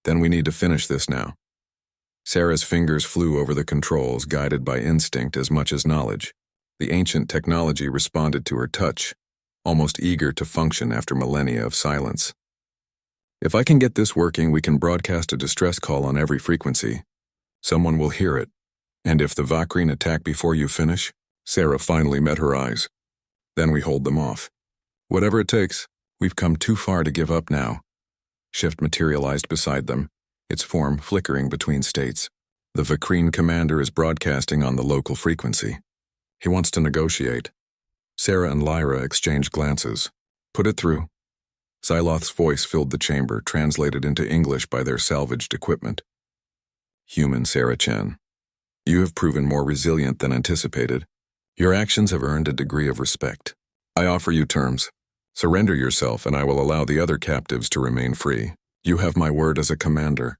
Then we need to finish this now. Sarah's fingers flew over the controls, guided by instinct as much as knowledge. The ancient technology responded to her touch, almost eager to function after millennia of silence. If I can get this working, we can broadcast a distress call on every frequency. Someone will hear it. And if the Vakreen attack before you finish, Sarah finally met her eyes. Then we hold them off. Whatever it takes, we've come too far to give up now. Shift materialized beside them, its form flickering between states. The Vakreen commander is broadcasting on the local frequency. He wants to negotiate. Sarah and Lyra exchanged glances. Put it through. Xyloth's voice filled the chamber, translated into English by their salvaged equipment. Human Sarah Chen. You have proven more resilient than anticipated. Your actions have earned a degree of respect. I offer you terms. Surrender yourself, and I will allow the other captives to remain free. You have my word as a commander.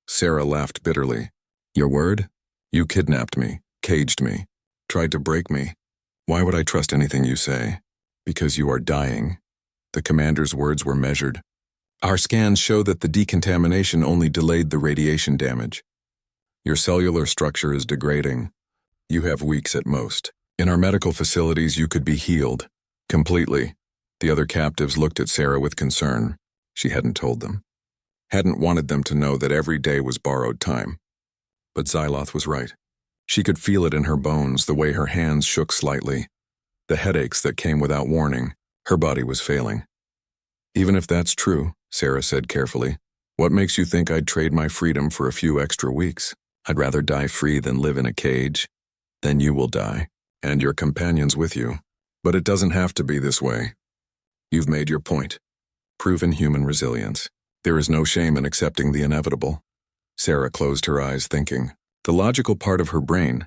Sarah laughed bitterly. Your word? You kidnapped me, caged me, tried to break me. Why would I trust anything you say? Because you are dying. The commander's words were measured. Our scans show that the decontamination only delayed the radiation damage. Your cellular structure is degrading. You have weeks at most. In our medical facilities, you could be healed. Completely. The other captives looked at Sarah with concern. She hadn't told them. Hadn't wanted them to know that every day was borrowed time. But Xyloth was right. She could feel it in her bones, the way her hands shook slightly. The headaches that came without warning. Her body was failing. Even if that's true, Sarah said carefully, what makes you think I'd trade my freedom for a few extra weeks? I'd rather die free than live in a cage. Then you will die, and your companions with you. But it doesn't have to be this way. You've made your point. Proven human resilience. There is no shame in accepting the inevitable. Sarah closed her eyes, thinking. The logical part of her brain,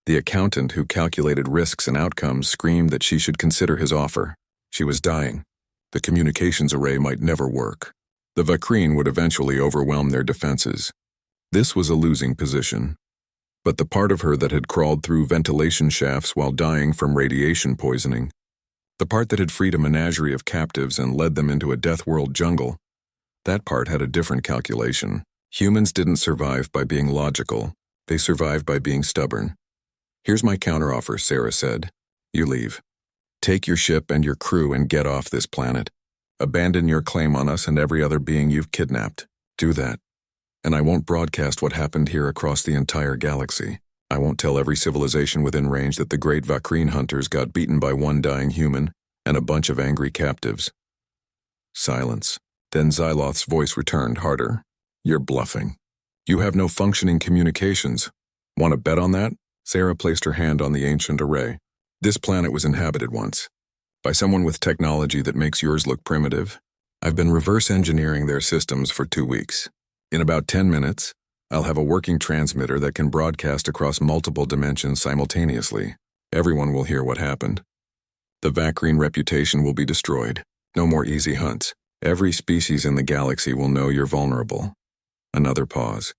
The accountant who calculated risks and outcomes screamed that she should consider his offer. She was dying. The communications array might never work. The Vakreen would eventually overwhelm their defenses. This was a losing position. But the part of her that had crawled through ventilation shafts while dying from radiation poisoning, the part that had freed a menagerie of captives and led them into a death world jungle, that part had a different calculation. Humans didn't survive by being logical. They survived by being stubborn. "Here's my counteroffer," Sarah said. "You leave. Take your ship and your crew and get off this planet. Abandon your claim on us and every other being you've kidnapped. Do that. And I won't broadcast what happened here across the entire galaxy. I won't tell every civilization within range that the great Vakreen hunters got beaten by one dying human and a bunch of angry captives." Silence. Then Xyloth's voice returned harder. "You're bluffing. You have no functioning communications. Want to bet on that?" Sarah placed her hand on the ancient array. "This planet was inhabited once. By someone with technology that makes yours look primitive. I've been reverse engineering their systems for 2 weeks. In about 10 minutes, I'll have a working transmitter that can broadcast across multiple dimensions simultaneously. Everyone will hear what happened. The Vakreen reputation will be destroyed. No more easy hunts. Every species in the galaxy will know you're vulnerable." Another pause.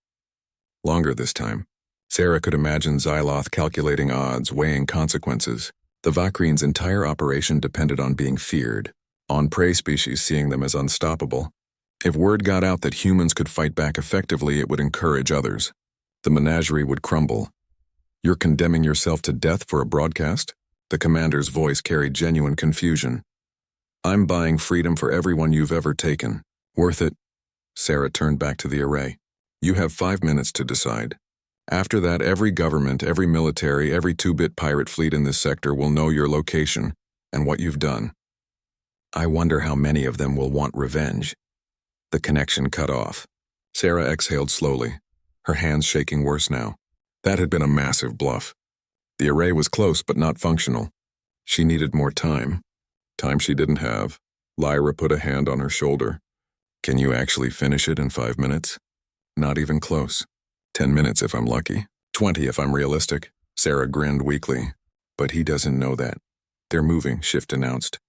Longer this time. Sarah could imagine Xyloth calculating odds, weighing consequences. The Vakreen's entire operation depended on being feared, on prey species seeing them as unstoppable. If word got out that humans could fight back effectively, it would encourage others. The menagerie would crumble. "You're condemning yourself to death for a broadcast?" The commander's voice carried genuine confusion. "I'm buying freedom for everyone you've ever taken. Worth it?" Sarah turned back to the array. "You have 5 minutes to decide. After that, every government, every military, every 2-bit pirate fleet in this sector will know your location and what you've done. I wonder how many of them will want revenge." The connection cut off. Sarah exhaled slowly, her hands shaking worse now. That had been a massive bluff. The array was close but not functional. She needed more time. Time she didn't have. Lyra put a hand on her shoulder. "Can you actually finish it in 5 minutes?" "Not even close. 10 minutes if I'm lucky. 20 if I'm realistic." Sarah grinned weakly. "But he doesn't know that." "They're moving," Shift announced.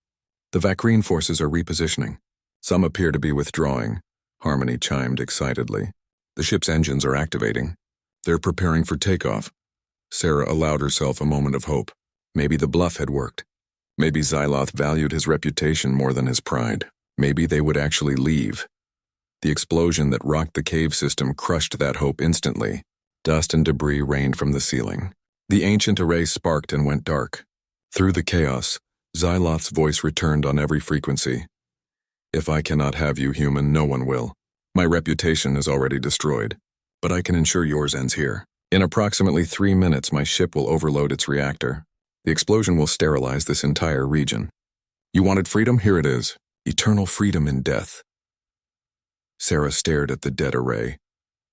"The Vakreen forces are repositioning. Some appear to be withdrawing." Harmony chimed excitedly. "The ship's engines are activating. They're preparing for takeoff." Sarah allowed herself a moment of hope. Maybe the bluff had worked. Maybe Xyloth valued his reputation more than his pride. Maybe they would actually leave. The explosion that rocked the cave system crushed that hope instantly. Dust and debris rained from the ceiling. The ancient array sparked and went dark. Through the chaos, Xyloth's voice returned on every frequency. "If I cannot have you, human, no one will. My reputation is already destroyed. But I can ensure yours ends here. In approximately 3 minutes, my ship will overload its reactor. The explosion will sterilize this entire region. You wanted freedom? Here it is. Eternal freedom in death." Sarah stared at the dead array,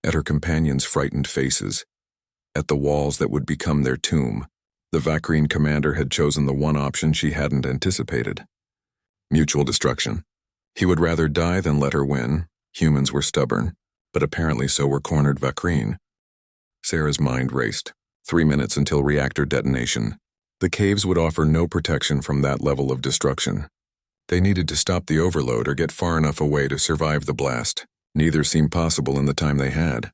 at her companions' frightened faces, at the walls that would become their tomb. The Vakreen commander had chosen the one option she hadn't anticipated. Mutual destruction. He would rather die than let her win. Humans were stubborn, but apparently so were cornered Vakreen. Sarah's mind raced. 3 minutes until reactor detonation. The caves would offer no protection from that level of destruction. They needed to stop the overload or get far enough away to survive the blast. Neither seemed possible in the time they had.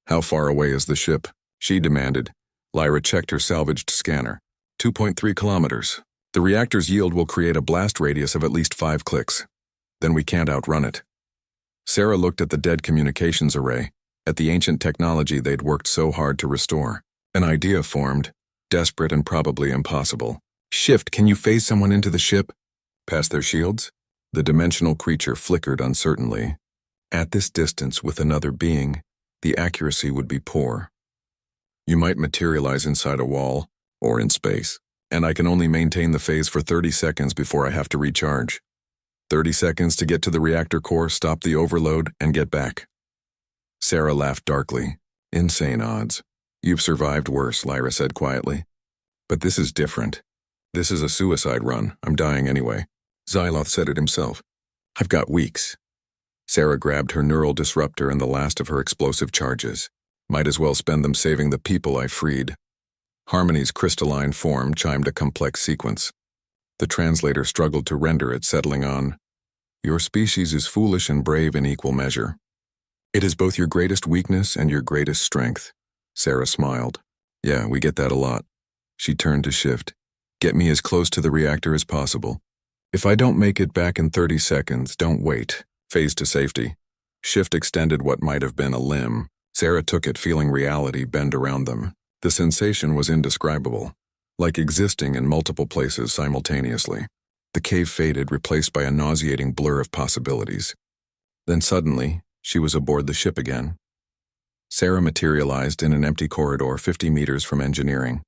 "How far away is the ship?" she demanded. Lyra checked her salvaged scanner. 2.3 kilometers. The reactor's yield will create a blast radius of at least 5 clicks. Then we can't outrun it. Sarah looked at the dead communications array, at the ancient technology they'd worked so hard to restore. An idea formed, desperate and probably impossible. "Shift, can you phase someone into the ship?" "Past their shields?" The dimensional creature flickered uncertainly. At this distance with another being, the accuracy would be poor. "You might materialize inside a wall, or in space, and I can only maintain the phase for 30 seconds before I have to recharge. 30 seconds to get to the reactor core, stop the overload, and get back." Sarah laughed darkly. "Insane odds. You've survived worse," Lyra said quietly. "But this is different. This is a suicide run. I'm dying anyway." Xyloth said it himself. "I've got weeks." Sarah grabbed her neural disruptor and the last of her explosive charges. "Might as well spend them saving the people I freed." Harmony's crystalline form chimed a complex sequence. The translator struggled to render it, settling on, "Your species is foolish and brave in equal measure. It is both your greatest weakness and your greatest strength." Sarah smiled. "Yeah, we get that a lot." She turned to Shift. "Get me as close to the reactor as possible. If I don't make it back in 30 seconds, don't wait. Phase to safety." Shift extended what might have been a limb. Sarah took it, feeling reality bend around them. The sensation was indescribable, like existing in multiple places simultaneously. The cave faded, replaced by a nauseating blur of possibilities. Then suddenly, she was aboard the ship again. Sarah materialized in an empty corridor 50 meters from engineering.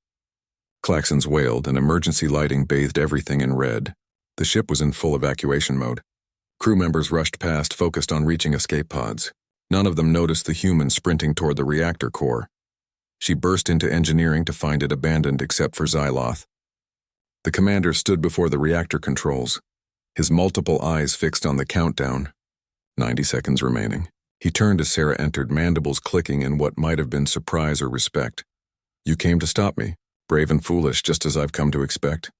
Klaxons wailed and emergency lighting bathed everything in red. The ship was in full evacuation mode. Crew members rushed past, focused on reaching escape pods. None of them noticed the humans sprinting toward the reactor core. She burst into engineering to find it abandoned except for Xyloth. The commander stood before the reactor controls, his multiple eyes fixed on the countdown. 90 seconds remaining. He turned as Sarah entered, mandibles clicking in what might have been surprise or respect. "You came to stop me, brave and foolish, just as I've come to expect."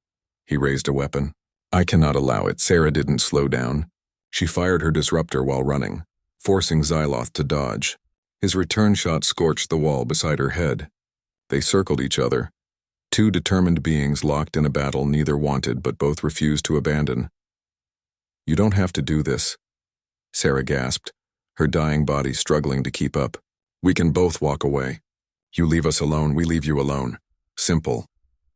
He raised a weapon. "I cannot allow it." Sarah didn't slow down. She fired her disruptor while running, forcing Xyloth to dodge. His return shot scorched the wall beside her head. They circled each other. Two determined beings locked in a battle neither wanted but both refused to abandon. "You don't have to do this," Sarah gasped, her dying body struggling to keep up. "We can both walk away. You leave us alone, we leave you alone. Simple."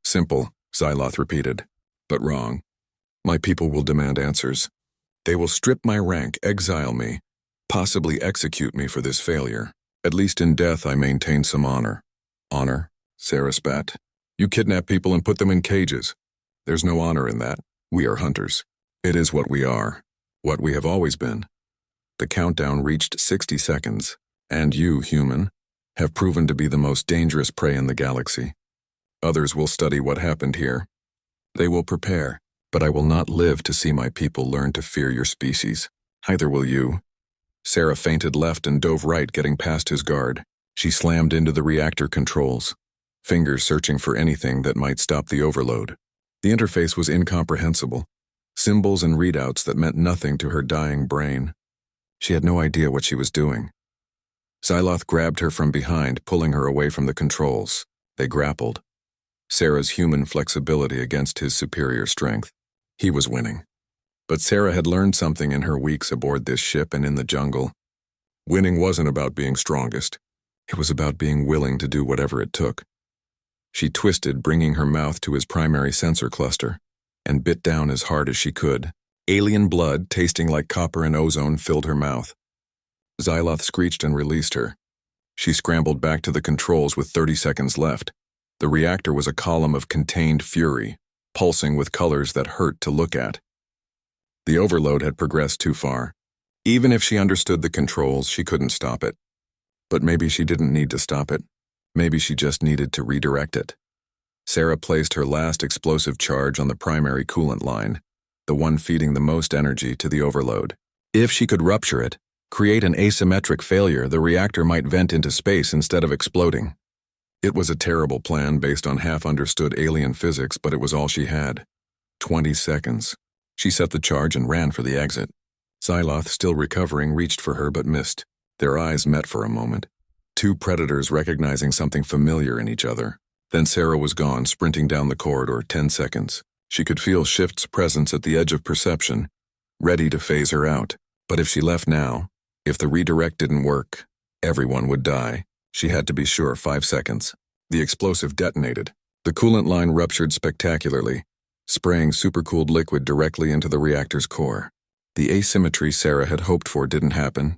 "Simple," Xyloth repeated. "But wrong. My people will demand answers. They will strip my rank, exile me, possibly execute me for this failure. At least in death I maintain some honor." "Honor?" Sarah spat. "You kidnap people and put them in cages. There's no honor in that. We are hunters. It is what we are, what we have always been." The countdown reached 60 seconds, and you, human, have proven to be the most dangerous prey in the galaxy. Others will study what happened here. They will prepare, but I will not live to see my people learn to fear your species. Neither will you. Sarah feinted left and dove right, getting past his guard. She slammed into the reactor controls, fingers searching for anything that might stop the overload. The interface was incomprehensible, symbols and readouts that meant nothing to her dying brain. She had no idea what she was doing. Xyloth grabbed her from behind, pulling her away from the controls. They grappled. Sarah's human flexibility against his superior strength. He was winning. But Sarah had learned something in her weeks aboard this ship and in the jungle. Winning wasn't about being strongest. It was about being willing to do whatever it took. She twisted, bringing her mouth to his primary sensor cluster, and bit down as hard as she could. Alien blood, tasting like copper and ozone, filled her mouth. Xyloth screeched and released her. She scrambled back to the controls with 30 seconds left. The reactor was a column of contained fury, pulsing with colors that hurt to look at. The overload had progressed too far. Even if she understood the controls, she couldn't stop it. But maybe she didn't need to stop it. Maybe she just needed to redirect it. Sarah placed her last explosive charge on the primary coolant line, the one feeding the most energy to the overload. If she could rupture it, create an asymmetric failure, the reactor might vent into space instead of exploding. It was a terrible plan based on half-understood alien physics, but it was all she had. 20 seconds. She set the charge and ran for the exit. Xyloth, still recovering, reached for her but missed. Their eyes met for a moment. Two predators recognizing something familiar in each other. Then Sarah was gone, sprinting down the corridor. 10 seconds. She could feel Shift's presence at the edge of perception, ready to phase her out. But if she left now, if the redirect didn't work, everyone would die. She had to be sure. 5 seconds. The explosive detonated. The coolant line ruptured spectacularly, spraying supercooled liquid directly into the reactor's core. The asymmetry Sarah had hoped for didn't happen.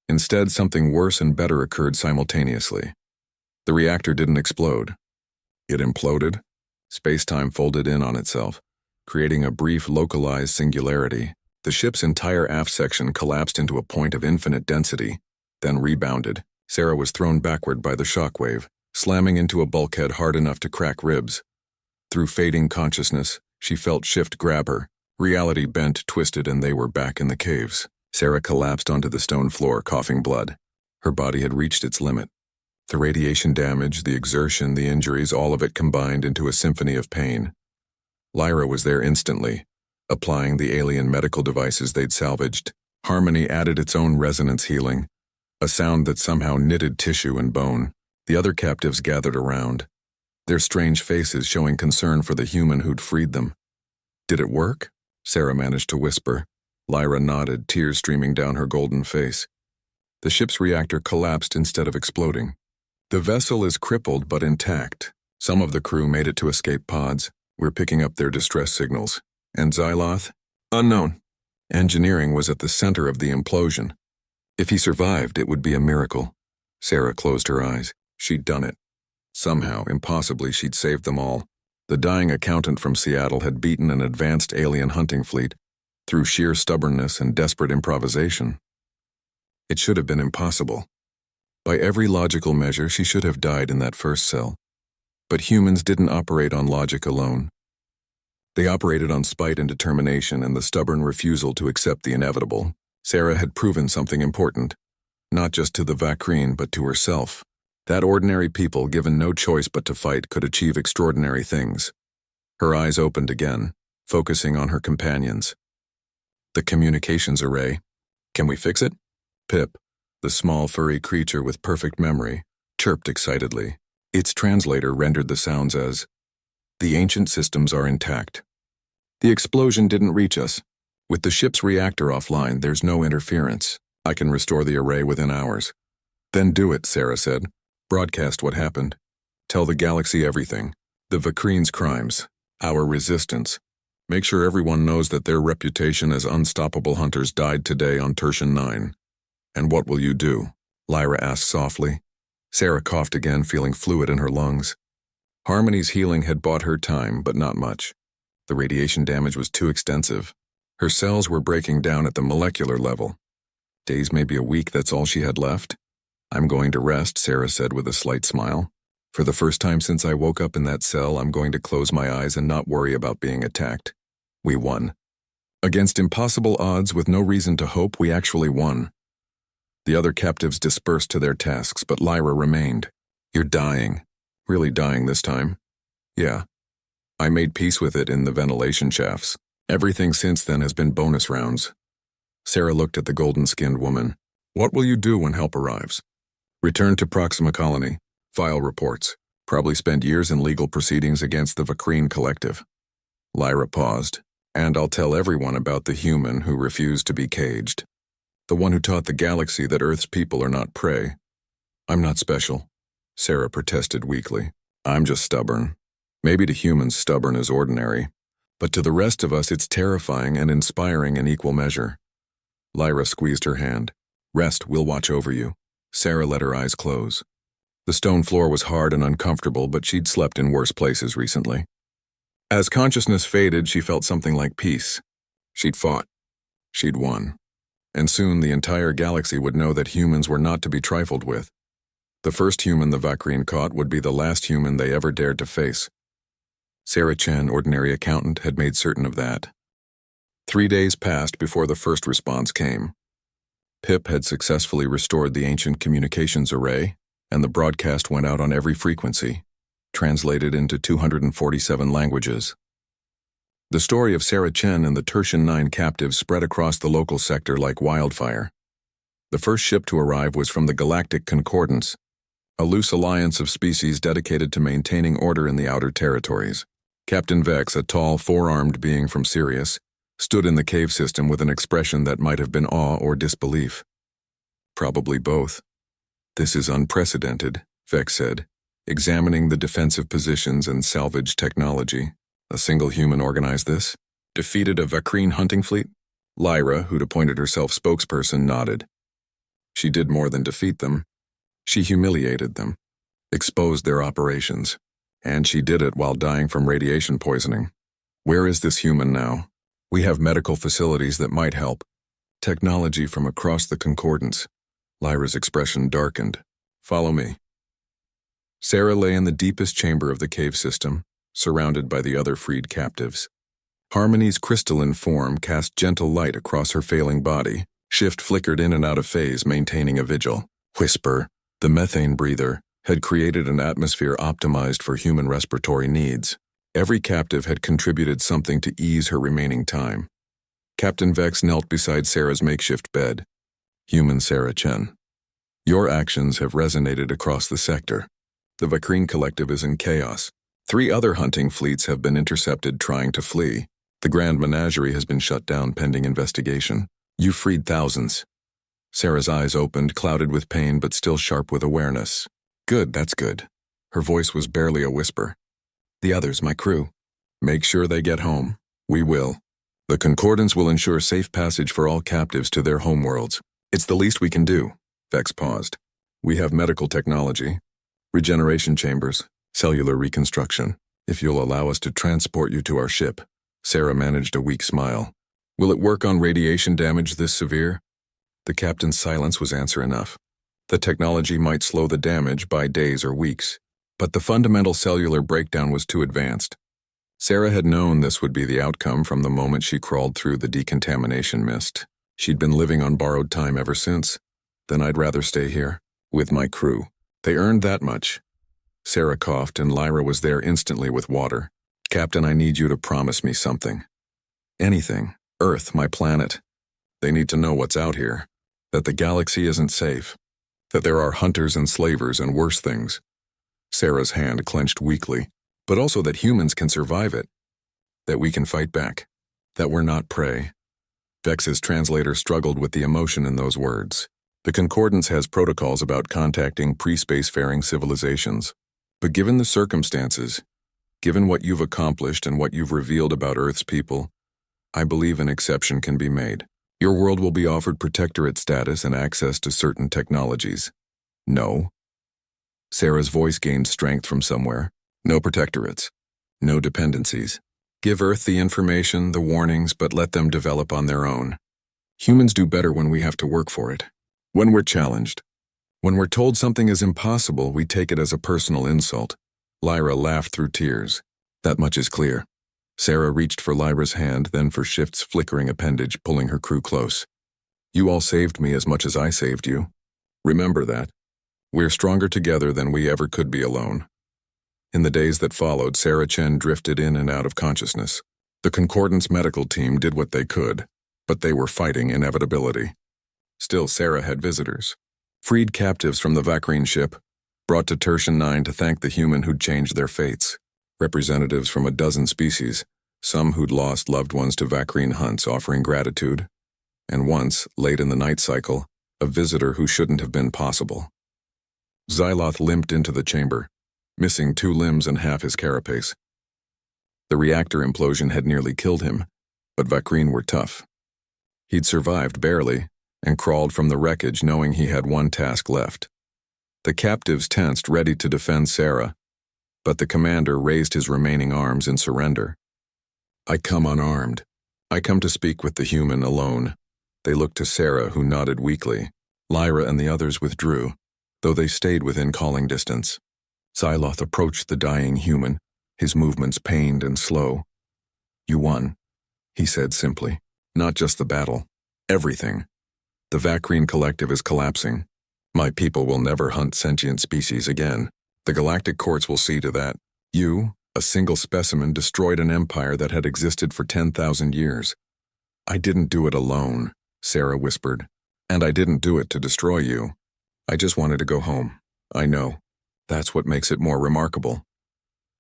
Instead, something worse and better occurred simultaneously. The reactor didn't explode. It imploded. Space-time folded in on itself, creating a brief localized singularity. The ship's entire aft section collapsed into a point of infinite density, then rebounded. Sarah was thrown backward by the shockwave, slamming into a bulkhead hard enough to crack ribs. Through fading consciousness, she felt Shift grab her. Reality bent, twisted, and they were back in the caves. Sarah collapsed onto the stone floor, coughing blood. Her body had reached its limit. The radiation damage, the exertion, the injuries, all of it combined into a symphony of pain. Lyra was there instantly, applying the alien medical devices they'd salvaged. Harmony added its own resonance healing, a sound that somehow knitted tissue and bone. The other captives gathered around, their strange faces showing concern for the human who'd freed them. "Did it work?" Sarah managed to whisper. Lyra nodded, tears streaming down her golden face. The ship's reactor collapsed instead of exploding. "The vessel is crippled but intact. Some of the crew made it to escape pods. We're picking up their distress signals. And Xyloth? Unknown. Engineering was at the center of the implosion. If he survived, it would be a miracle." Sarah closed her eyes. She'd done it. Somehow, impossibly, she'd saved them all. The dying accountant from Seattle had beaten an advanced alien hunting fleet through sheer stubbornness and desperate improvisation. It should have been impossible. By every logical measure, she should have died in that first cell. But humans didn't operate on logic alone. They operated on spite and determination and the stubborn refusal to accept the inevitable. Sarah had proven something important, not just to the Vakreen, but to herself. That ordinary people, given no choice but to fight, could achieve extraordinary things. Her eyes opened again, focusing on her companions. "The communications array. Can we fix it?" Pip, the small furry creature with perfect memory, chirped excitedly. Its translator rendered the sounds as, "The ancient systems are intact. The explosion didn't reach us. With the ship's reactor offline, there's no interference. I can restore the array within hours." "Then do it," Sarah said. "Broadcast what happened. Tell the galaxy everything. The Vakreen's crimes, our resistance. Make sure everyone knows that their reputation as unstoppable hunters died today on Tertian 9. "And what will you do?" Lyra asked softly. Sarah coughed again, feeling fluid in her lungs. Harmony's healing had bought her time, but not much. The radiation damage was too extensive. Her cells were breaking down at the molecular level. Days, maybe a week, that's all she had left. "I'm going to rest," Sarah said with a slight smile. "For the first time since I woke up in that cell, I'm going to close my eyes and not worry about being attacked." We won. Against impossible odds with no reason to hope, we actually won. The other captives dispersed to their tasks, but Lyra remained. "You're dying. Really dying this time?" "Yeah. I made peace with it in the ventilation shafts. Everything since then has been bonus rounds." Sarah looked at the golden-skinned woman. "What will you do when help arrives?" "Return to Proxima Colony. File reports. Probably spend years in legal proceedings against the Vakreen Collective." Lyra paused. "And I'll tell everyone about the human who refused to be caged. The one who taught the galaxy that Earth's people are not prey." "I'm not special," Sarah protested weakly. "I'm just stubborn. Maybe to humans stubborn is ordinary, but to the rest of us it's terrifying and inspiring in equal measure." Lyra squeezed her hand. "Rest, we'll watch over you." Sarah let her eyes close. The stone floor was hard and uncomfortable, but she'd slept in worse places recently. As consciousness faded, she felt something like peace. She'd fought. She'd won. And soon the entire galaxy would know that humans were not to be trifled with. The first human the Vakreen caught would be the last human they ever dared to face. Sarah Chen, ordinary accountant, had made certain of that. 3 days passed before the first response came. Pip had successfully restored the ancient communications array, and the broadcast went out on every frequency, translated into 247 languages. The story of Sarah Chen and the Tertian 9 captives spread across the local sector like wildfire. The first ship to arrive was from the Galactic Concordance, a loose alliance of species dedicated to maintaining order in the outer territories. Captain Vex, a tall, four-armed being from Sirius, stood in the cave system with an expression that might have been awe or disbelief. Probably both. "This is unprecedented," Vex said, examining the defensive positions and salvage technology. "A single human organized this? Defeated a Vakreen hunting fleet?" Lyra, who'd appointed herself spokesperson, nodded. "She did more than defeat them. She humiliated them, exposed their operations, and she did it while dying from radiation poisoning. Where is this human now? We have medical facilities that might help. Technology from across the Concordance." Lyra's expression darkened. "Follow me." Sarah lay in the deepest chamber of the cave system, surrounded by the other freed captives. Harmony's crystalline form cast gentle light across her failing body. Shift flickered in and out of phase, maintaining a vigil. Whisper, the methane breather, had created an atmosphere optimized for human respiratory needs. Every captive had contributed something to ease her remaining time. Captain Vex knelt beside Sarah's makeshift bed. Human Sarah Chen. Your actions have resonated across the sector. The Vakrine Collective is in chaos. 3 other hunting fleets have been intercepted trying to flee. The Grand Menagerie has been shut down pending investigation. You freed thousands. Sarah's eyes opened, clouded with pain but still sharp with awareness. Good, that's good. Her voice was barely a whisper. The others, my crew. Make sure they get home. We will. The Concordance will ensure safe passage for all captives to their homeworlds. It's the least we can do. Vex paused. We have medical technology, regeneration chambers, cellular reconstruction. If you'll allow us to transport you to our ship. Sarah managed a weak smile. Will it work on radiation damage this severe? The captain's silence was answer enough. The technology might slow the damage by days or weeks, but the fundamental cellular breakdown was too advanced. Sarah had known this would be the outcome from the moment she crawled through the decontamination mist. She'd been living on borrowed time ever since. Then I'd rather stay here, with my crew. They earned that much. Sarah coughed and Lyra was there instantly with water. Captain, I need you to promise me something. Anything. Earth, my planet. They need to know what's out here. That the galaxy isn't safe. That there are hunters and slavers and worse things. Sarah's hand clenched weakly. But also that humans can survive it. That we can fight back. That we're not prey. Vex's translator struggled with the emotion in those words. The Concordance has protocols about contacting pre-spacefaring civilizations. But given the circumstances, given what you've accomplished and what you've revealed about Earth's people, I believe an exception can be made. Your world will be offered protectorate status and access to certain technologies. No. Sarah's voice gained strength from somewhere. No protectorates. No dependencies. Give Earth the information, the warnings, but let them develop on their own. Humans do better when we have to work for it. When we're challenged. When we're told something is impossible, we take it as a personal insult. Lyra laughed through tears. That much is clear. Sarah reached for Lyra's hand, then for Shift's flickering appendage, pulling her crew close. You all saved me as much as I saved you. Remember that. We're stronger together than we ever could be alone. In the days that followed, Sarah Chen drifted in and out of consciousness. The Concordance medical team did what they could, but they were fighting inevitability. Still, Sarah had visitors. Freed captives from the Vakrine ship, brought to Tertian 9 to thank the human who'd changed their fates. Representatives from a dozen species, some who'd lost loved ones to Vakrine hunts offering gratitude, and once, late in the night cycle, a visitor who shouldn't have been possible. Xyloth limped into the chamber, missing 2 limbs and half his carapace. The reactor implosion had nearly killed him, but Vakrine were tough. He'd survived barely, and crawled from the wreckage knowing he had one task left. The captives tensed, ready to defend Sarah, but the commander raised his remaining arms in surrender. I come unarmed. I come to speak with the human alone. They looked to Sarah, who nodded weakly. Lyra and the others withdrew, though they stayed within calling distance. Xyloth approached the dying human, his movements pained and slow. You won, he said simply. Not just the battle. Everything. The Vakrine Collective is collapsing. My people will never hunt sentient species again. The Galactic courts will see to that. You, a single specimen, destroyed an empire that had existed for 10,000 years. I didn't do it alone, Sarah whispered. And I didn't do it to destroy you. I just wanted to go home. I know. That's what makes it more remarkable.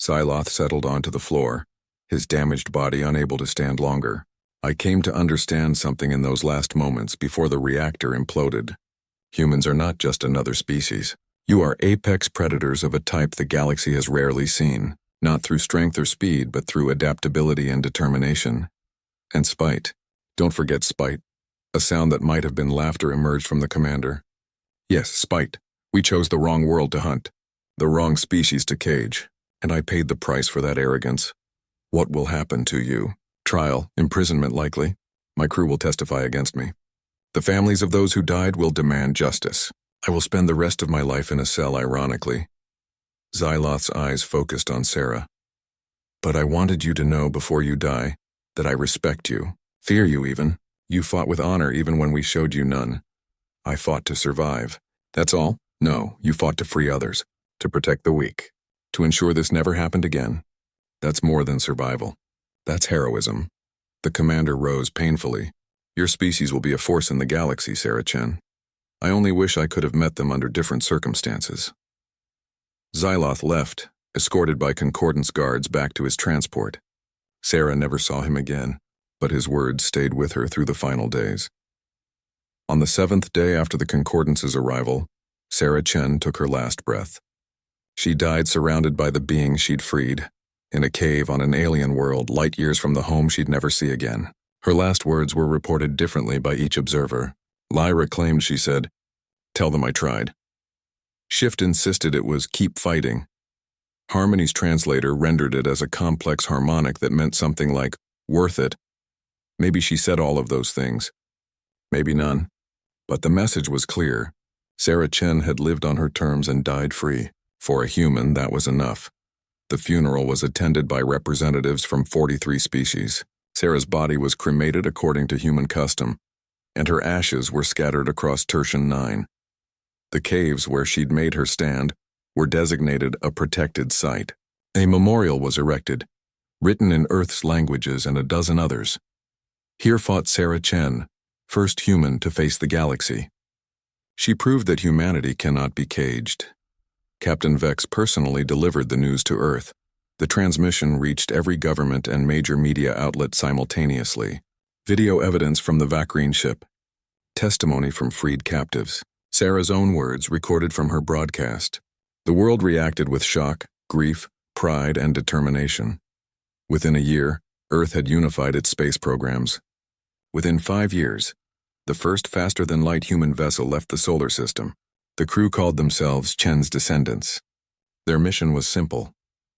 Xyloth settled onto the floor, his damaged body unable to stand longer. I came to understand something in those last moments before the reactor imploded. Humans are not just another species. You are apex predators of a type the galaxy has rarely seen, not through strength or speed, but through adaptability and determination. And spite. Don't forget spite. A sound that might have been laughter emerged from the commander. Yes, spite. We chose the wrong world to hunt, the wrong species to cage, and I paid the price for that arrogance. What will happen to you? Trial, imprisonment likely. My crew will testify against me. The families of those who died will demand justice. I will spend the rest of my life in a cell, ironically. Xyloth's eyes focused on Sarah. But I wanted you to know before you die that I respect you, fear you even. You fought with honor even when we showed you none. I fought to survive. That's all? No, you fought to free others, to protect the weak, to ensure this never happened again. That's more than survival. That's heroism. The commander rose painfully. Your species will be a force in the galaxy, Sarah Chen. I only wish I could have met them under different circumstances. Xyloth left, escorted by Concordance guards back to his transport. Sarah never saw him again, but his words stayed with her through the final days. On the 7th day after the Concordance's arrival, Sarah Chen took her last breath. She died surrounded by the beings she'd freed, in a cave on an alien world light years from the home she'd never see again. Her last words were reported differently by each observer. Lyra claimed she said, "Tell them I tried." Shift insisted it was "keep fighting." Harmony's translator rendered it as a complex harmonic that meant something like, "worth it." Maybe she said all of those things. Maybe none. But the message was clear. Sarah Chen had lived on her terms and died free. For a human, that was enough. The funeral was attended by representatives from 43 species. Sarah's body was cremated according to human custom, and her ashes were scattered across Tertian 9. The caves where she'd made her stand were designated a protected site. A memorial was erected, written in Earth's languages and a dozen others. Here fought Sarah Chen, first human to face the galaxy. She proved that humanity cannot be caged. Captain Vex personally delivered the news to Earth. The transmission reached every government and major media outlet simultaneously. Video evidence from the Vakrine ship. Testimony from freed captives. Sarah's own words recorded from her broadcast. The world reacted with shock, grief, pride, and determination. Within a year, Earth had unified its space programs. Within 5 years, the first faster-than-light human vessel left the solar system. The crew called themselves Chen's Descendants. Their mission was simple: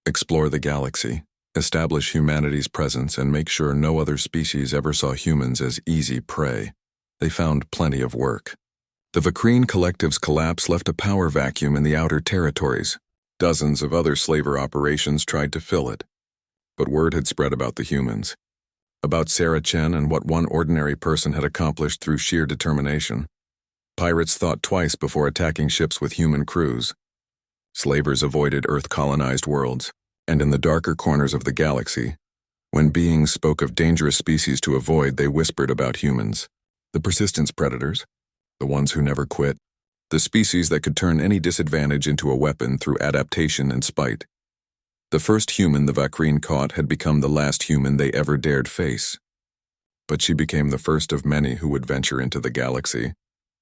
explore the galaxy, establish humanity's presence, and make sure no other species ever saw humans as easy prey. They found plenty of work. The Vakrine Collective's collapse left a power vacuum in the outer territories. Dozens of other slaver operations tried to fill it. But word had spread about the humans. About Sarah Chen and what one ordinary person had accomplished through sheer determination. Pirates thought twice before attacking ships with human crews. Slavers avoided Earth-colonized worlds, and in the darker corners of the galaxy, when beings spoke of dangerous species to avoid, they whispered about humans. The persistence predators, the ones who never quit, the species that could turn any disadvantage into a weapon through adaptation and spite. The first human the Vakrine caught had become the last human they ever dared face. But she became the first of many who would venture into the galaxy,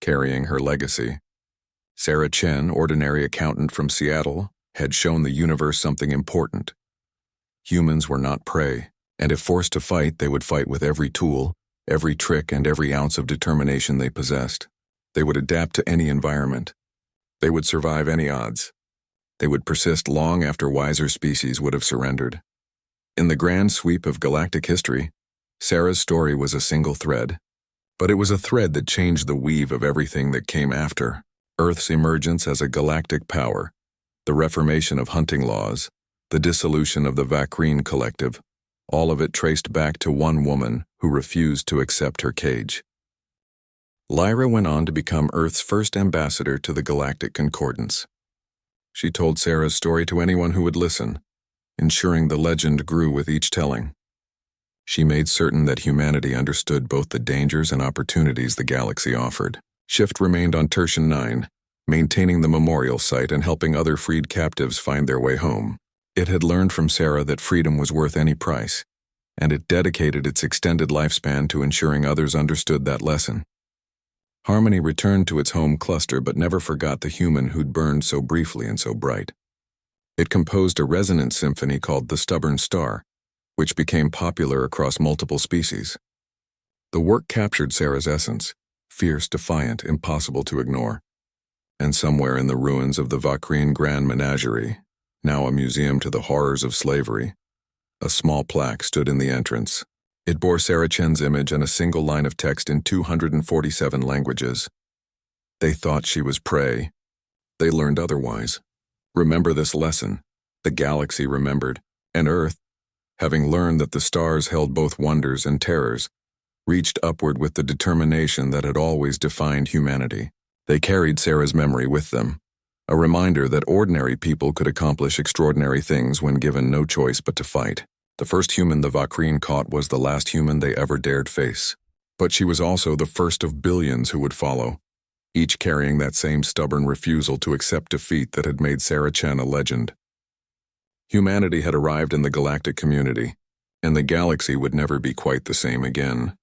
carrying her legacy. Sarah Chen, ordinary accountant from Seattle, had shown the universe something important. Humans were not prey, and if forced to fight, they would fight with every tool, every trick, and every ounce of determination they possessed. They would adapt to any environment. They would survive any odds. They would persist long after wiser species would have surrendered. In the grand sweep of galactic history, Sarah's story was a single thread. But it was a thread that changed the weave of everything that came after. Earth's emergence as a galactic power, the reformation of hunting laws, the dissolution of the Vakrine Collective, all of it traced back to one woman who refused to accept her cage. Lyra went on to become Earth's first ambassador to the Galactic Concordance. She told Sarah's story to anyone who would listen, ensuring the legend grew with each telling. She made certain that humanity understood both the dangers and opportunities the galaxy offered. Shift remained on Tertian 9, maintaining the memorial site and helping other freed captives find their way home. It had learned from Sarah that freedom was worth any price, and it dedicated its extended lifespan to ensuring others understood that lesson. Harmony returned to its home cluster but never forgot the human who'd burned so briefly and so bright. It composed a resonant symphony called The Stubborn Star, which became popular across multiple species. The work captured Sarah's essence, fierce, defiant, impossible to ignore. And somewhere in the ruins of the Vakrine Grand Menagerie, now a museum to the horrors of slavery, a small plaque stood in the entrance. It bore Sarah Chen's image and a single line of text in 247 languages. They thought she was prey. They learned otherwise. Remember this lesson. The galaxy remembered, and Earth, having learned that the stars held both wonders and terrors, reached upward with the determination that had always defined humanity. They carried Sarah's memory with them, A reminder that ordinary people could accomplish extraordinary things when given no choice but to fight. The first human the Vakreen caught was the last human they ever dared face. But she was also the first of billions who would follow, each carrying that same stubborn refusal to accept defeat that had made Sarah Chen a legend. Humanity had arrived in the galactic community, and the galaxy would never be quite the same again.